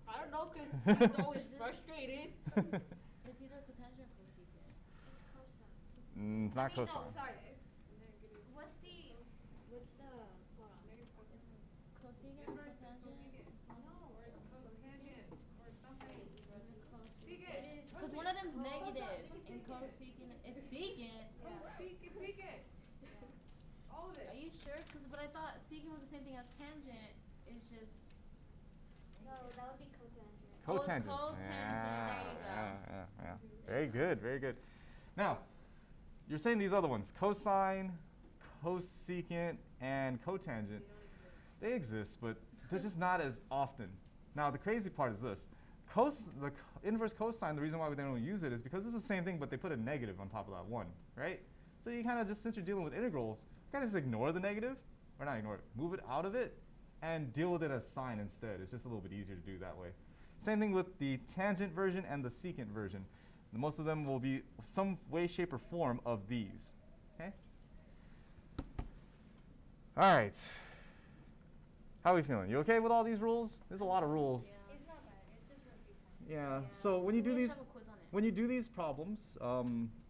Speaker 6: I don't know, because he's always frustrated.
Speaker 8: It's either cotangent or cosecant.
Speaker 9: It's cosine.
Speaker 1: It's not
Speaker 9: I mean, no,
Speaker 1: cosine.
Speaker 9: sorry. What's the hold on.
Speaker 8: It's cosecant or cotangent? Because one of them's negative and cosecant. It's secant.
Speaker 4: All of it.
Speaker 8: Are you sure? But I thought secant was the same thing as tangent. It's just.
Speaker 9: No, that would be cotangent.
Speaker 8: Oh, it's
Speaker 1: Cotangent.
Speaker 8: cotangent. There you go.
Speaker 1: Yeah. Very good, very good. Now, you're saying these other ones, cosine, cosecant, and cotangent, they exist, but they're just not as often. Now, the crazy part is this. The inverse cosine, the reason why they don't use it is because it's the same thing, but they put a negative on top of that 1, right? So you kind of just, since you're dealing with integrals, kind of just ignore the negative, or not ignore it, move it out of it, and deal with it as sine instead. It's just a little bit easier to do that way. Same thing with the tangent version and the secant version. Most of them will be some way, shape, or form of these. Okay? All right. How are we feeling? You okay with all these rules? There's a lot of rules.
Speaker 3: It's not bad. It's just review time.
Speaker 1: Yeah. So when you do
Speaker 8: We
Speaker 1: these,
Speaker 8: just have a quiz on it.
Speaker 1: when you do these problems,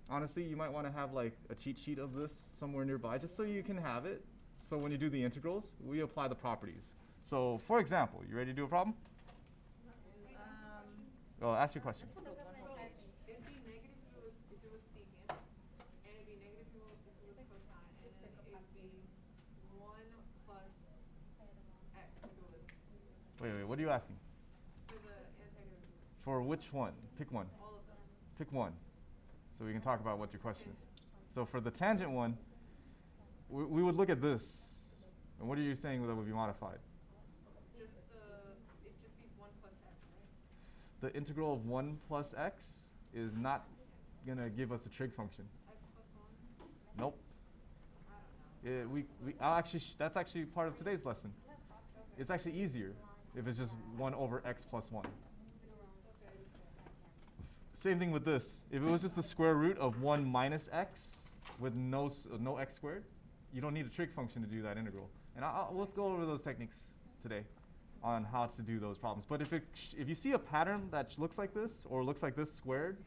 Speaker 1: honestly, you might want to have like a cheat sheet of this somewhere nearby, just so you can have it. So when you do the integrals, we apply the properties. So for example, you ready to do a problem? Well, ask your question.
Speaker 4: It'd be negative if it was secant, and it'd be negative if it was cosine, and then it'd be 1 plus x if it was
Speaker 1: Wait, what are you asking?
Speaker 4: for the antiderivative.
Speaker 1: For which one? Pick one.
Speaker 4: All of them.
Speaker 1: Pick one. So we can talk about what your question is. So for the tangent one, we would look at this. And what are you saying that would be modified?
Speaker 4: Just it'd just be 1 plus x, right?
Speaker 1: The integral of 1 plus x is not going to give us a trig function.
Speaker 4: X plus 1?
Speaker 1: Nope.
Speaker 4: I don't know.
Speaker 1: I'll actually that's actually part of today's lesson. It's actually easier if it's just 1 over x plus 1. Same thing with this. If it was just the square root of 1 minus x with no x squared, you don't need a trig function to do that integral. And we'll go over those techniques today on how to do those problems. But if you see a pattern that looks like this or looks like this squared,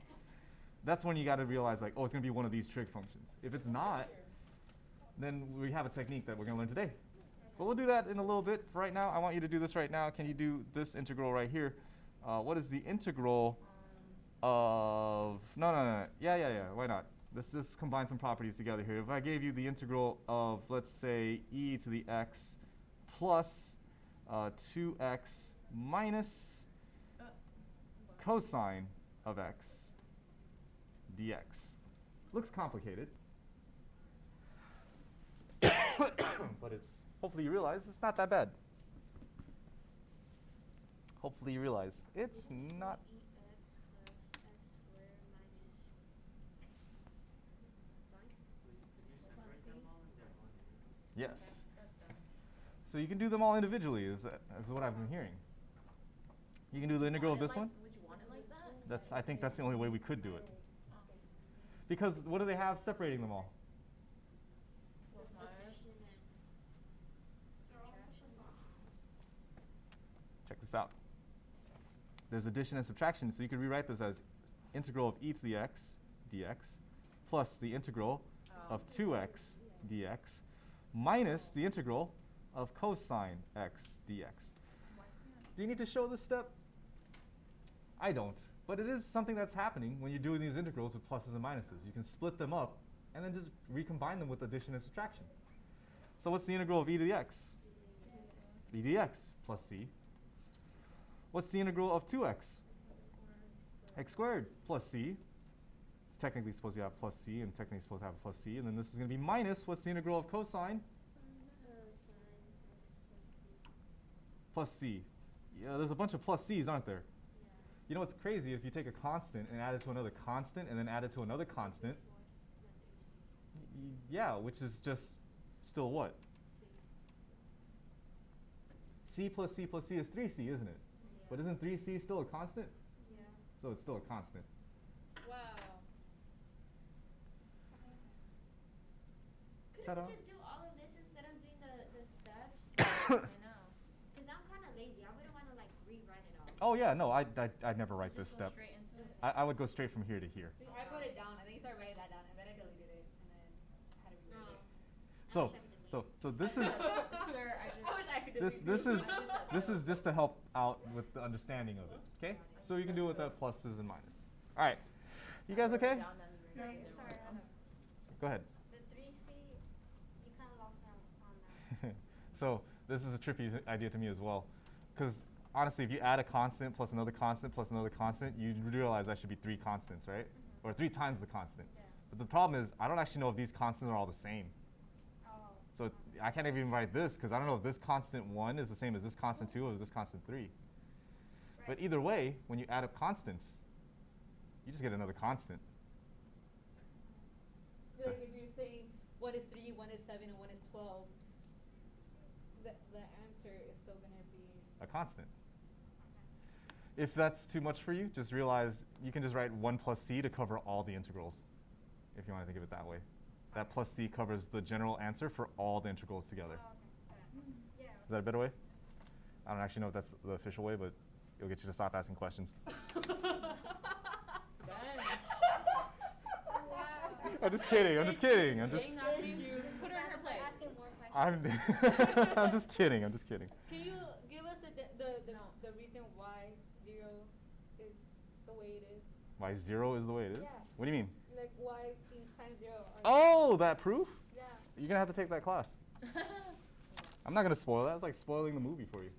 Speaker 1: that's when you got to realize like, oh, it's going to be one of these trig functions. If it's not, then we have a technique that we're going to learn today. But we'll do that in a little bit. For right now, I want you to do this right now. Can you do this integral right here? What is the integral of, no. Yeah, why not? Let's just combine some properties together here. If I gave you the integral of, let's say, e to the x plus 2x minus cosine of x dx. Looks complicated. But it's, hopefully you realize it's not that bad. Hopefully you realize it's not. Yes. So you can do them all individually, is what I've been hearing. You can do the integral of this one.
Speaker 8: Would you want it like that?
Speaker 1: I think that's the only way we could do it. Because what do they have separating them all? Check this out. There's addition and subtraction, so you could rewrite this as integral of e to the x dx plus the integral of 2x dx minus the integral of cosine x dx. Do you need to show this step? I don't, but it is something that's happening when you're doing these integrals with pluses and minuses. You can split them up and then just recombine them with addition and subtraction. So what's the integral of e to the x? e to the x plus c. What's the integral of 2x? X squared plus c. It's technically supposed to have plus c, and technically supposed to have plus c, and then this is going to be minus, what's the integral of cosine? Plus c. Yeah, there's a bunch of plus c's, aren't there? You know what's crazy? If you take a constant and add it to another constant and then add it to another constant, yeah, which is just still what? C plus c plus c is 3c, isn't it? But isn't 3c still a constant?
Speaker 6: Yeah.
Speaker 1: So it's still a constant.
Speaker 6: Wow.
Speaker 9: Couldn't we just do all of this instead of doing the steps?
Speaker 8: I know.
Speaker 9: Because I'm kind of lazy. I wouldn't want to like rewrite it all.
Speaker 1: Oh yeah, no, I'd never write this
Speaker 8: Just go
Speaker 1: step.
Speaker 8: straight into it.
Speaker 1: I would go straight from here to here.
Speaker 6: I wrote it down, and then you started writing that down, and then I deleted it, and then I had to rewrite it.
Speaker 1: So this is
Speaker 8: Sir, I
Speaker 6: I wish I could do
Speaker 1: this is just to help out with the understanding of it. Okay, so you can do it with the pluses and minuses. All right, you guys okay?
Speaker 3: No, sorry,
Speaker 1: Go ahead.
Speaker 3: the 3C, you kind of lost me on that.
Speaker 1: So this is a trippy idea to me as well, because honestly, if you add a constant plus another constant plus another constant, you realize that should be 3 constants, right? Or 3 times the constant.
Speaker 3: Yeah.
Speaker 1: But the problem is, I don't actually know if these constants are all the same.
Speaker 3: Oh.
Speaker 1: So I can't even write this because I don't know if this constant 1 is the same as this constant 2 or this constant 3. But either way, when you add up constants, you just get another constant.
Speaker 6: Like if you're saying 1 is 3, 1 is 7, and 1 is 12, the answer is still going to be...
Speaker 1: A constant. If that's too much for you, just realize you can just write 1 plus c to cover all the integrals, if you want to think of it that way. That plus c covers the general answer for all the integrals together.
Speaker 3: Oh, okay. Yeah.
Speaker 1: Is that a better way? I don't actually know if that's the official way, but it'll get you to stop asking questions. I'm just kidding. I'm just kidding. I'm just.
Speaker 8: Dang, Nafi, just put her in her place.
Speaker 3: Asking more questions.
Speaker 1: I'm just kidding. I'm just kidding.
Speaker 6: Can you give us the reason why 0 is the way it is?
Speaker 1: Why 0 is the way it is?
Speaker 6: Yeah.
Speaker 1: What do you mean?
Speaker 6: Like why things times 0 are...
Speaker 1: Oh, that proof?
Speaker 6: Yeah.
Speaker 1: You're gonna have to take that class. I'm not gonna spoil that. It's like spoiling the movie for you.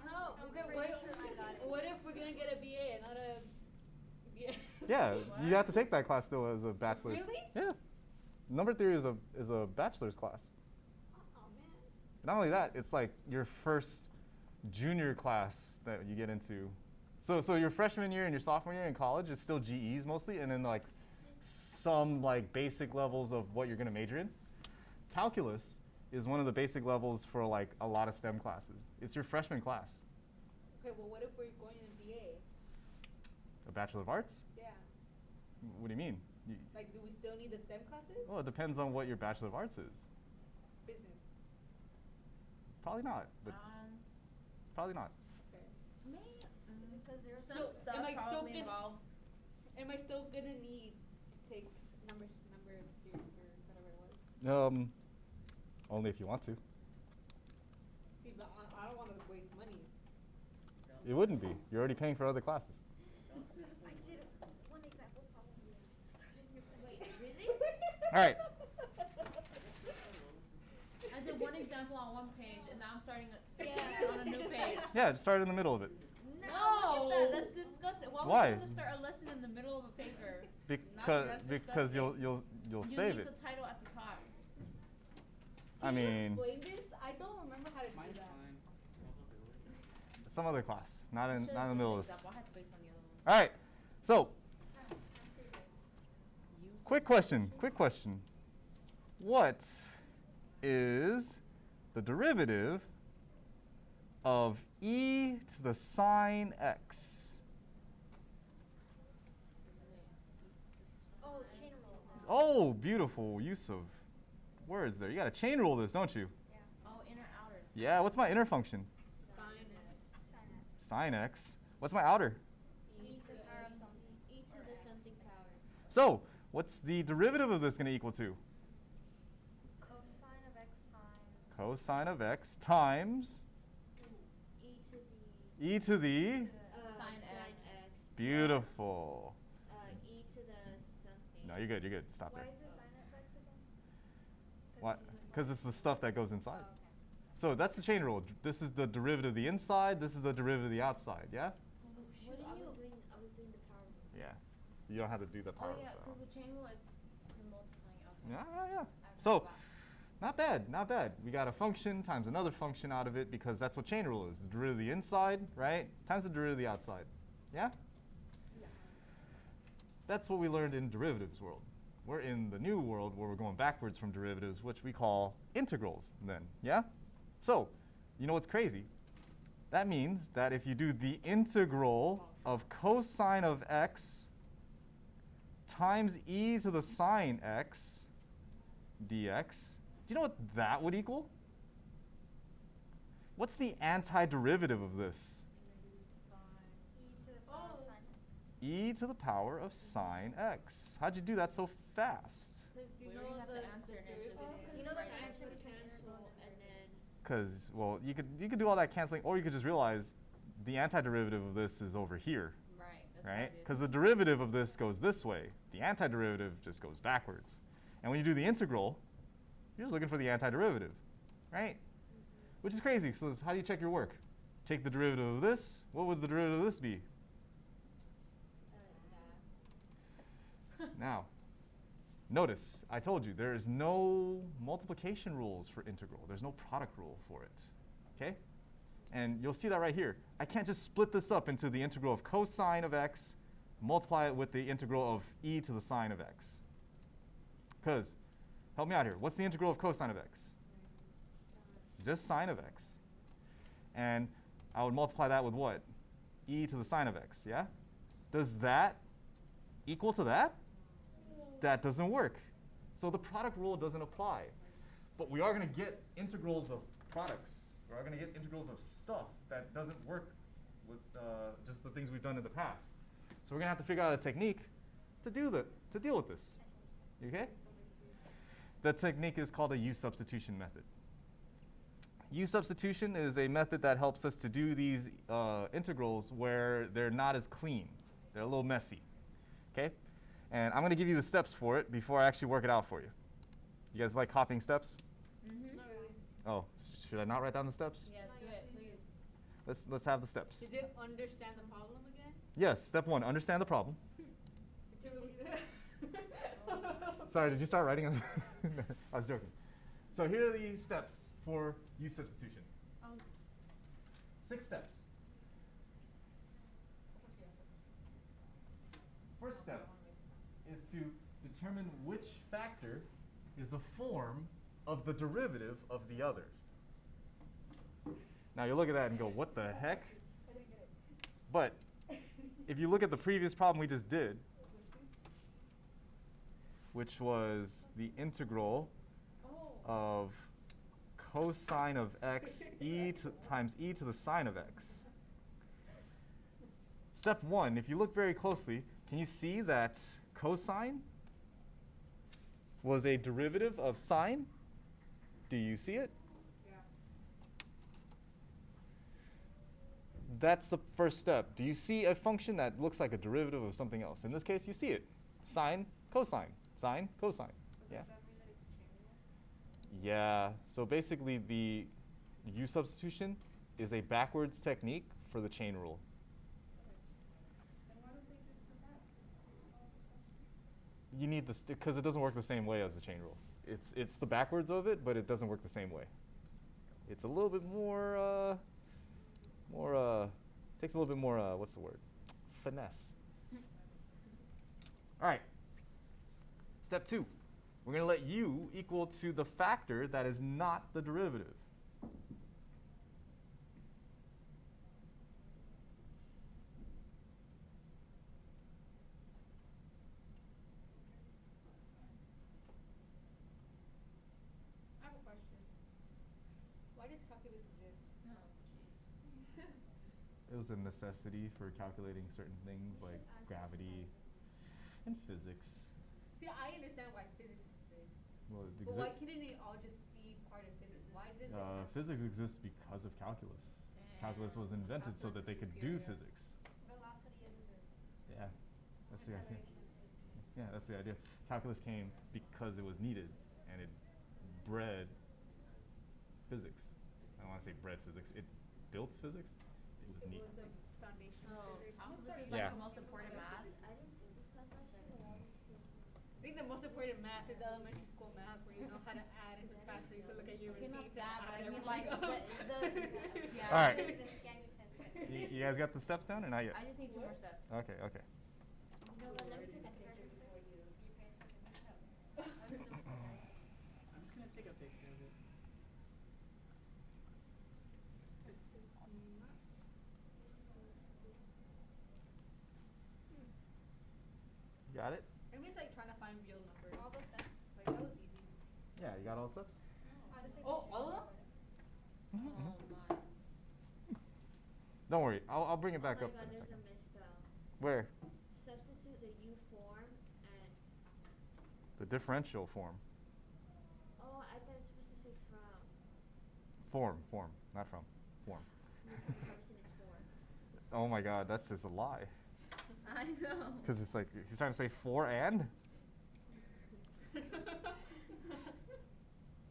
Speaker 6: No,
Speaker 3: I'm
Speaker 6: okay,
Speaker 3: pretty sure I got it.
Speaker 6: what if we're going to get a BA and not a... BA?
Speaker 1: Yeah, you have to take that class still as a bachelor's.
Speaker 6: Really?
Speaker 1: Yeah. Number theory is a bachelor's class.
Speaker 4: Oh man.
Speaker 1: Not only that, it's like your first junior class that you get into. So your freshman year and your sophomore year in college is still GEs mostly, and then like some like basic levels of what you're gonna major in. Calculus is one of the basic levels for like a lot of STEM classes. It's your freshman class.
Speaker 6: Okay, well, what if we're going in BA?
Speaker 1: A Bachelor of Arts?
Speaker 6: Yeah.
Speaker 1: What do you mean?
Speaker 6: Like, do we still need the STEM classes?
Speaker 1: Well, it depends on what your Bachelor of Arts is.
Speaker 6: Business.
Speaker 1: Probably not, but probably not.
Speaker 6: Okay.
Speaker 8: Me?
Speaker 3: Because there's
Speaker 8: Some
Speaker 6: So,
Speaker 8: stuff
Speaker 6: am I still
Speaker 8: probably
Speaker 6: gonna-
Speaker 8: involves.
Speaker 6: Am I still gonna need to take number theory or whatever it was?
Speaker 1: Only if you want to.
Speaker 6: See, but I don't want to waste money.
Speaker 1: It wouldn't be. You're already paying for other classes.
Speaker 3: I did one example problem just started your
Speaker 9: Wait,
Speaker 3: essay.
Speaker 9: really?
Speaker 1: All right.
Speaker 8: I did one example on one page, and now I'm starting
Speaker 3: Yeah.
Speaker 8: on a new page.
Speaker 1: Yeah, just start in the middle of it.
Speaker 8: No, look at that. That's disgusting. Why
Speaker 1: Why?
Speaker 8: would you want to start a lesson in the middle of a paper?
Speaker 1: Because you'll
Speaker 8: You
Speaker 1: save
Speaker 8: leave
Speaker 1: it.
Speaker 8: the title at the top.
Speaker 1: I
Speaker 6: Can you
Speaker 1: mean,
Speaker 6: explain this? I don't remember how to do
Speaker 7: Mine's
Speaker 6: that.
Speaker 7: fine.
Speaker 1: some other class, not in
Speaker 8: Should've
Speaker 1: the
Speaker 8: done
Speaker 1: middle
Speaker 8: an
Speaker 1: of this.
Speaker 8: example. I had space on the other one.
Speaker 1: All right. So,
Speaker 8: Use
Speaker 1: quick question. What is the derivative of e to the sine x?
Speaker 3: Oh, chain rule.
Speaker 1: Oh, beautiful use of words there. You got to chain rule this, don't you?
Speaker 8: Oh, inner outer.
Speaker 1: Yeah, what's my inner function? Sine x. What's my outer?
Speaker 3: E to the power of something.
Speaker 9: E to the something power.
Speaker 1: So, what's the derivative of this going to equal to?
Speaker 3: Cosine of x times.
Speaker 1: Cosine of x times
Speaker 9: E to the
Speaker 1: e to the
Speaker 8: Sine x.
Speaker 1: beautiful.
Speaker 9: E to the something.
Speaker 1: No, you're good. You're good. Stop
Speaker 3: Why
Speaker 1: there.
Speaker 3: is it sine of x again?
Speaker 1: What? Because it's the stuff that goes inside.
Speaker 3: Oh, okay.
Speaker 1: So that's the chain rule. This is the derivative of the inside. This is the derivative of the outside. Yeah.
Speaker 9: What did you? I was doing the power.
Speaker 1: Yeah. You don't have to do the
Speaker 8: Oh
Speaker 1: power.
Speaker 8: yeah,
Speaker 1: so.
Speaker 8: because with chain rule, it's you're multiplying out.
Speaker 1: Yeah.
Speaker 8: I
Speaker 1: So,
Speaker 8: forgot.
Speaker 1: not bad. Not bad. We got a function times another function out of it because that's what chain rule is. The derivative of the inside, right, times the derivative of the outside. Yeah. That's what we learned in derivatives world. We're in the new world where we're going backwards from derivatives, which we call integrals then, yeah? So, you know what's crazy? That means that if you do the integral of cosine of x times e to the sine x dx, do you know what that would equal? What's the antiderivative of this?
Speaker 3: E to the power of sine x.
Speaker 1: E to the power of sine x. How'd you do that so fast?
Speaker 8: We already have the answer, and it's just
Speaker 3: You know the
Speaker 9: Sine
Speaker 3: connection
Speaker 9: would
Speaker 3: between
Speaker 9: cancel,
Speaker 3: integral and
Speaker 9: and then
Speaker 1: Because, well, you could do all that canceling, or you could just realize the antiderivative of this is over here,
Speaker 8: right. That's
Speaker 1: right? Because the derivative of this goes this way. The antiderivative just goes backwards. And when you do the integral, you're just looking for the antiderivative, right? Which is crazy. So how do you check your work? Take the derivative of this. What would the derivative of this be? Now, notice, I told you, there is no multiplication rules for integral. There's no product rule for it, okay? And you'll see that right here. I can't just split this up into the integral of cosine of x, multiply it with the integral of e to the sine of x. Because, help me out here, what's the integral of cosine of x? Just sine of x. And I would multiply that with what? E to the sine of x, yeah? Does that equal to that? That doesn't work. So the product rule doesn't apply. But we are going to get integrals of products. We are going to get integrals of stuff that doesn't work with just the things we've done in the past. So we're going to have to figure out a technique to deal with this. You okay? The technique is called a U substitution method. U substitution is a method that helps us to do these integrals where they're not as clean. They're a little messy. Okay? And I'm going to give you the steps for it before I actually work it out for you. You guys like copying steps?
Speaker 8: Mm-hmm.
Speaker 1: Oh, should I not write down the steps?
Speaker 8: Yes, do it, please.
Speaker 1: Let's have the steps.
Speaker 6: Did you understand the problem again?
Speaker 1: Yes, step one, understand the problem. Sorry, did you start writing on? I was joking. So here are the steps for use substitution.
Speaker 8: Oh.
Speaker 1: 6 steps. First step is to determine which factor is a form of the derivative of the other. Now you look at that and go, what the heck? But if you look at the previous problem we just did, which was the integral of cosine of x times e to the sine of x. Step 1, if you look very closely, can you see that cosine was a derivative of sine? Do you see it?
Speaker 4: Yeah.
Speaker 1: That's the first step. Do you see a function that looks like a derivative of something else? In this case, you see it. Sine, cosine, sine, cosine. Yeah.
Speaker 4: Does that mean that it's chain rule?
Speaker 1: Yeah. So basically, the U substitution is a backwards technique for the chain rule.
Speaker 4: Then why don't they just put that?
Speaker 1: You need this because it doesn't work the same way as the chain rule. It's the backwards of it, but it doesn't work the same way. It's a little bit more takes a little bit more what's the word? Finesse. All right. Step 2. We're going to let u equal to the factor that is not the derivative.
Speaker 6: I have a question. Why does calculus exist?
Speaker 8: Oh, jeez.
Speaker 1: It was a necessity for calculating certain things like gravity and physics.
Speaker 6: See, I understand why physics exists.
Speaker 1: Well, it
Speaker 6: But why couldn't it all just be part of physics? Why does it have
Speaker 1: physics exists because of calculus. Calculus was invented so that they could do physics.
Speaker 3: Velocity is a
Speaker 1: Yeah, that's the idea. Yeah, that's the idea. Calculus came because it was needed, and it bred physics. I don't want to say bred physics. It built physics. It was
Speaker 6: it
Speaker 1: neat.
Speaker 6: was the foundation
Speaker 8: So
Speaker 6: of physics?
Speaker 8: calculus is
Speaker 1: Yeah.
Speaker 8: like the most important math.
Speaker 9: I didn't take this class last year.
Speaker 6: I think the most important math is elementary school math, where you know how to add and subtract, so you can look at your
Speaker 8: Okay, not
Speaker 6: receipts
Speaker 8: that,
Speaker 6: and
Speaker 8: but
Speaker 6: add
Speaker 8: I mean
Speaker 6: everything
Speaker 8: like
Speaker 6: up.
Speaker 8: yeah.
Speaker 1: All right.
Speaker 3: Scan you 10 cents.
Speaker 1: You guys got the steps down or not yet?
Speaker 8: I just need 2 more steps.
Speaker 1: Okay, okay.
Speaker 9: No, but let me take a picture.
Speaker 7: I'm just gonna take a picture of it.
Speaker 1: Got it?
Speaker 6: I'm just like trying to find real numbers.
Speaker 3: All those steps.
Speaker 6: Like that was easy.
Speaker 1: Yeah, you got all the steps?
Speaker 3: I'll just take
Speaker 6: Oh,
Speaker 3: pictures
Speaker 6: all
Speaker 3: and
Speaker 6: of them?
Speaker 3: record it.
Speaker 8: Oh my.
Speaker 1: Don't worry, I'll bring it back
Speaker 9: Oh
Speaker 1: up
Speaker 9: my
Speaker 1: in
Speaker 9: god,
Speaker 1: a
Speaker 9: there's
Speaker 1: second.
Speaker 9: a misspell.
Speaker 1: Where?
Speaker 9: Substitute the U form and
Speaker 1: The differential form.
Speaker 9: oh, I thought it's supposed to say from.
Speaker 1: Form, not from. Form.
Speaker 9: It's in its form.
Speaker 1: Oh my god, that's just a lie.
Speaker 8: I know.
Speaker 1: Because it's like, he's trying to say for and?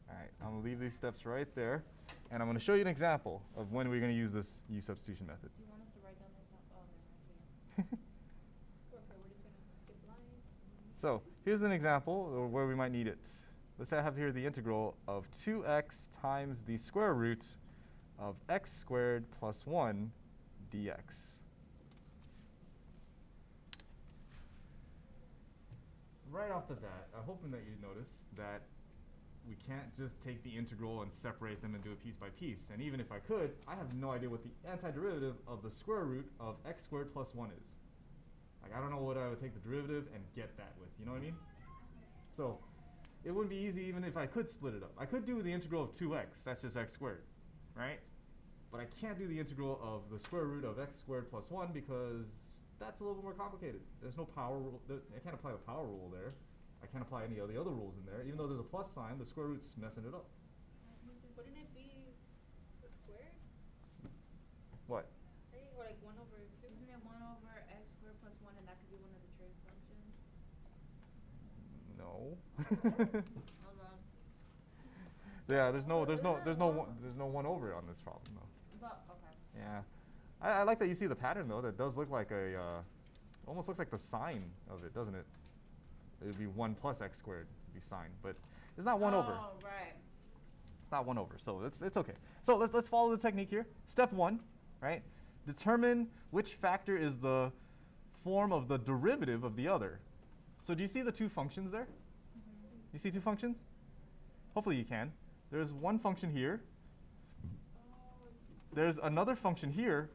Speaker 1: Alright, I'm going to leave these steps right there. And I'm going to show you an example of when we're going to use this U substitution method.
Speaker 8: Do you want us to write down the example? Oh, never mind.
Speaker 6: Okay, we're just gonna skip lines.
Speaker 1: So here's an example of where we might need it. Let's say I have here the integral of 2x times the square root of x squared plus 1 dx. Right off the bat, I'm hoping that you notice that we can't just take the integral and separate them and do it piece by piece. And even if I could, I have no idea what the antiderivative of the square root of x squared plus 1 is. Like, I don't know what I would take the derivative and get that with, you know what I mean? So it wouldn't be easy even if I could split it up. I could do the integral of 2x, that's just x squared, right? But I can't do the integral of the square root of x squared plus 1 because that's a little bit more complicated. There's no power rule. I can't apply the power rule there. I can't apply any of the other rules in there. Even though there's a plus sign, the square root's messing it up.
Speaker 6: Wouldn't it be the square?
Speaker 1: What?
Speaker 6: Right? Or like 1 over 2?
Speaker 8: Isn't it 1 over x squared plus 1 and that could be one of the trig functions?
Speaker 1: No.
Speaker 8: Hold on.
Speaker 1: Yeah, there's no one over on this problem though.
Speaker 8: But, okay.
Speaker 1: Yeah, I like that you see the pattern though. That does look like a, almost looks like the sign of it, doesn't it? It would be 1 plus x squared would be signed, but it's not 1 over.
Speaker 2: Oh, right.
Speaker 1: It's not 1 over, so it's okay. So let's follow the technique here. Step 1, right? Determine which factor is the form of the derivative of the other. So do you see the two functions there? You see two functions? Hopefully you can. There's one function here. There's another function here.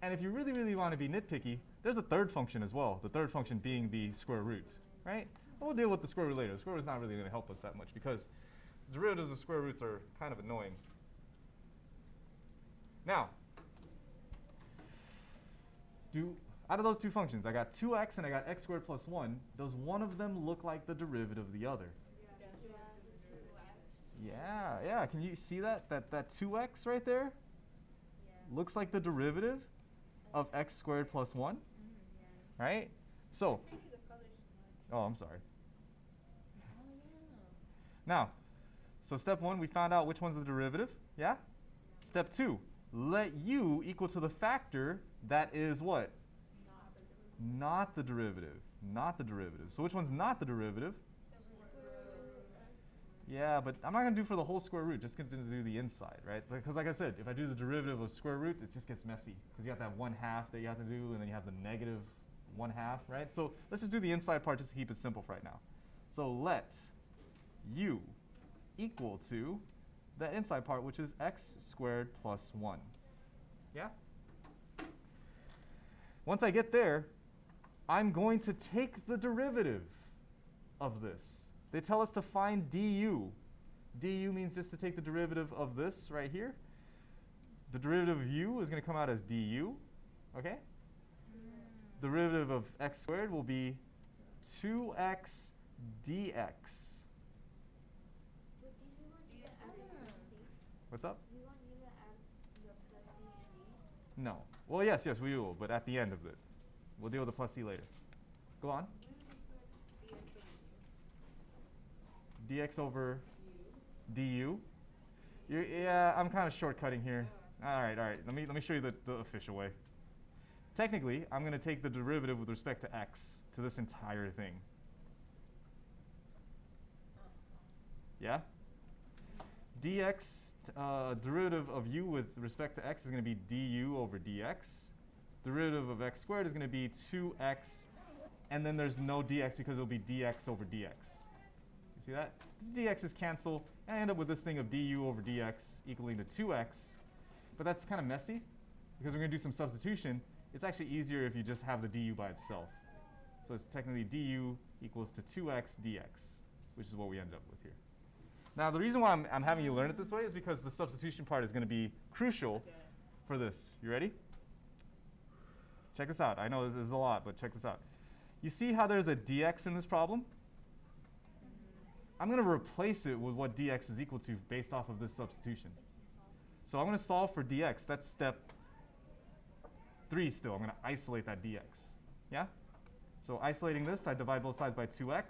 Speaker 1: And if you really, really want to be nitpicky, there's a third function as well. The third function being the square root, right? And we'll deal with the square root later. The square root is not really going to help us that much because derivatives of square roots are kind of annoying. Now, out of those two functions, I got 2x and I got x squared plus 1. Does one of them look like the derivative of the other? Yeah. Can you see that? That 2x right there looks like the derivative of x squared plus 1, right? So, oh, I'm sorry. Now, so step 1, we found out which one's the derivative, yeah? Step 2, let u equal to the factor that is what? Not the derivative. Not the derivative. So which one's not the derivative? Yeah, but I'm not going to do for the whole square root, just going to do the inside, right? Because like I said, if I do the derivative of square root, it just gets messy. Because you have to have 1/2 that you have to do, and then you have the negative 1/2, right? So let's just do the inside part just to keep it simple for right now. So let u equal to the inside part, which is x squared plus 1. Yeah? Once I get there, I'm going to take the derivative of this. They tell us to find du. Du means just to take the derivative of this right here. The derivative of u is going to come out as du, okay? Derivative of x squared will be 2x dx. What's up? No. Well, yes, we will, but at the end of it. We'll deal with the plus c later. Go on. Dx over du. Yeah, I'm kind of shortcutting here. All right. Let me show you the official way. Technically, I'm going to take the derivative with respect to x to this entire thing. Yeah? Dx, derivative of u with respect to x is going to be du over dx. Derivative of x squared is going to be 2x, and then there's no dx because it'll be dx over dx. You see that? Dx's cancel, and I end up with this thing of du over dx equaling to 2x. But that's kind of messy because we're going to do some substitution. It's actually easier if you just have the du by itself. So it's technically du equals to 2x dx, which is what we end up with here. Now, the reason why I'm having you learn it this way is because the substitution part is going to be crucial for this. You ready? Check this out. I know this is a lot, but check this out. You see how there's a dx in this problem? I'm going to replace it with what dx is equal to based off of this substitution. So I'm going to solve for dx. That's step 3 still. I'm going to isolate that dx. Yeah? So isolating this, I divide both sides by 2x.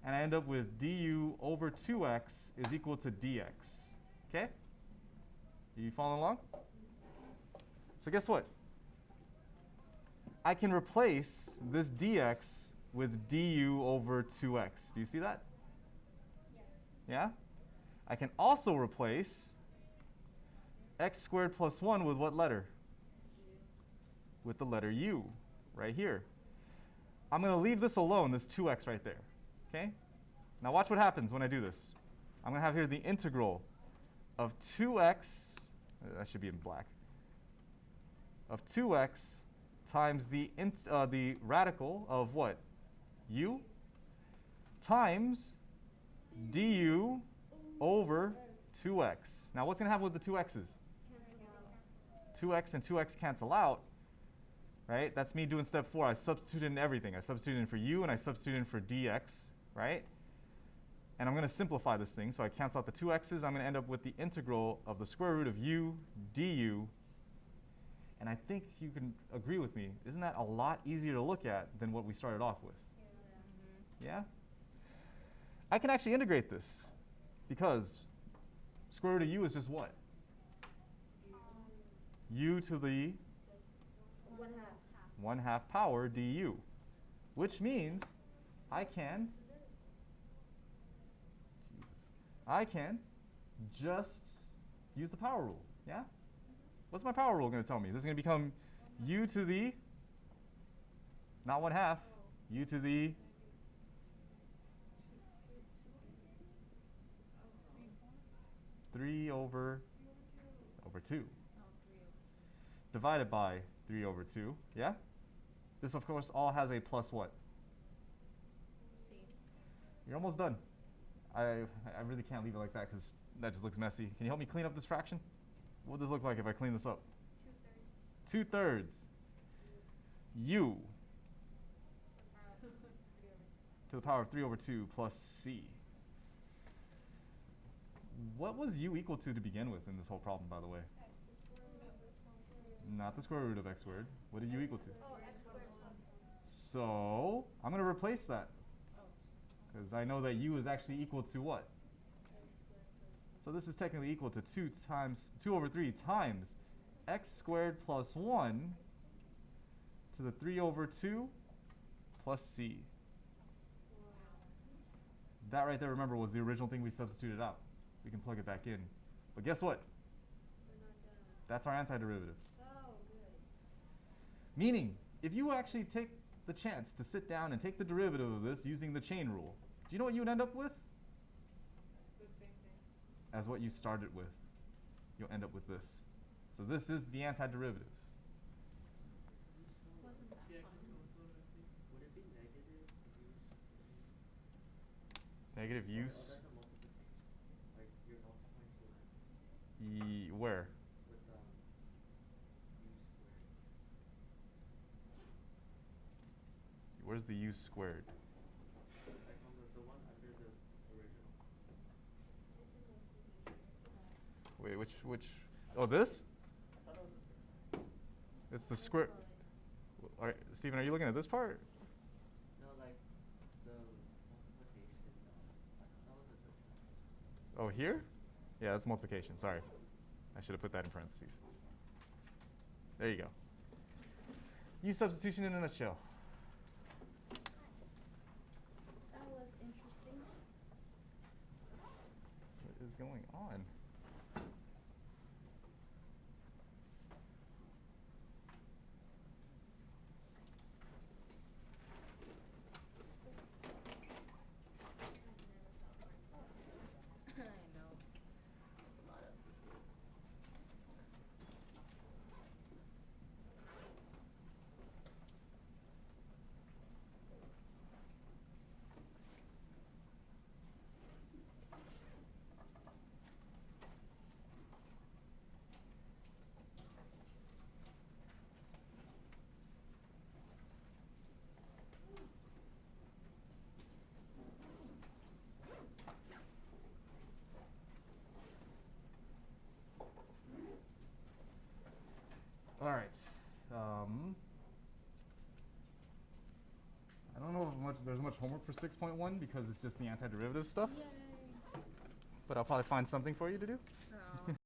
Speaker 1: And I end up with du over 2x is equal to dx. Okay? Are you following along? So guess what? I can replace this dx with du over 2x. Do you see that? Yeah? I can also replace x squared plus 1 with what letter? With the letter u, right here. I'm going to leave this alone, this 2x right there. Okay? Now watch what happens when I do this. I'm going to have here the integral of 2x, that should be in black, of 2x times the radical of what? U times du over 2x. Now what's going to happen with the 2x's? 2x and 2x cancel out, right? That's me doing step 4. I substituted in everything. I substituted in for u and I substituted in for dx, right? And I'm going to simplify this thing. So I cancel out the 2x's. I'm going to end up with the integral of the square root of u du. And I think you can agree with me. Isn't that a lot easier to look at than what we started off with? Yeah? I can actually integrate this because square root of u is just what? U to the 1/2 power du, which means I can just use the power rule, yeah? What's my power rule going to tell me? This is going to become u to the, not 1/2, u to the 3/2. Divided by 3/2, yeah? This, of course, all has a plus what? You're almost done. I really can't leave it like that because that just looks messy. Can you help me clean up this fraction? What does this look like if I clean this up? 2/3. U to the power of 3/2 plus c. What was u equal to begin with in this whole problem, by the way? Not the square root of x squared. What did u equal to?
Speaker 3: Oh, x squared.
Speaker 1: So I'm going to replace that. Because I know that u is actually equal to what? So this is technically equal to 2/3 times x squared plus 1 to the 3/2 plus c. That right there, remember, was the original thing we substituted out. We can plug it back in. But guess what? That's our antiderivative. Meaning, if you actually take the chance to sit down and take the derivative of this using the chain rule, do you know what you would end up with?
Speaker 4: The same thing.
Speaker 1: As what you started with. You'll end up with this. So this is the antiderivative.
Speaker 8: Wasn't that
Speaker 7: Yeah,
Speaker 8: fun?
Speaker 7: would it be negative
Speaker 1: Negative
Speaker 7: use?
Speaker 1: use.
Speaker 7: Or that's a multiplication. Like you're multiplying two lines
Speaker 1: Where?
Speaker 7: with u squared.
Speaker 1: Where's the u squared?
Speaker 7: Like on the one under the original.
Speaker 1: Wait, which? Oh, this?
Speaker 7: I thought it was the same.
Speaker 1: It's the square. All right, Steven, are you looking at this part?
Speaker 7: No, like the multiplication. I thought that was a subtraction.
Speaker 1: Oh, here? Yeah, that's multiplication. Sorry. I should have put that in parentheses. There you go. Use substitution in a nutshell.
Speaker 8: That was interesting.
Speaker 1: What is going on?
Speaker 8: I know. There's a lot of.
Speaker 1: All right. I don't know if there's much homework for 6.1 because it's just the antiderivative stuff.
Speaker 8: Yay.
Speaker 1: But I'll probably find something for you to do.
Speaker 8: Oh.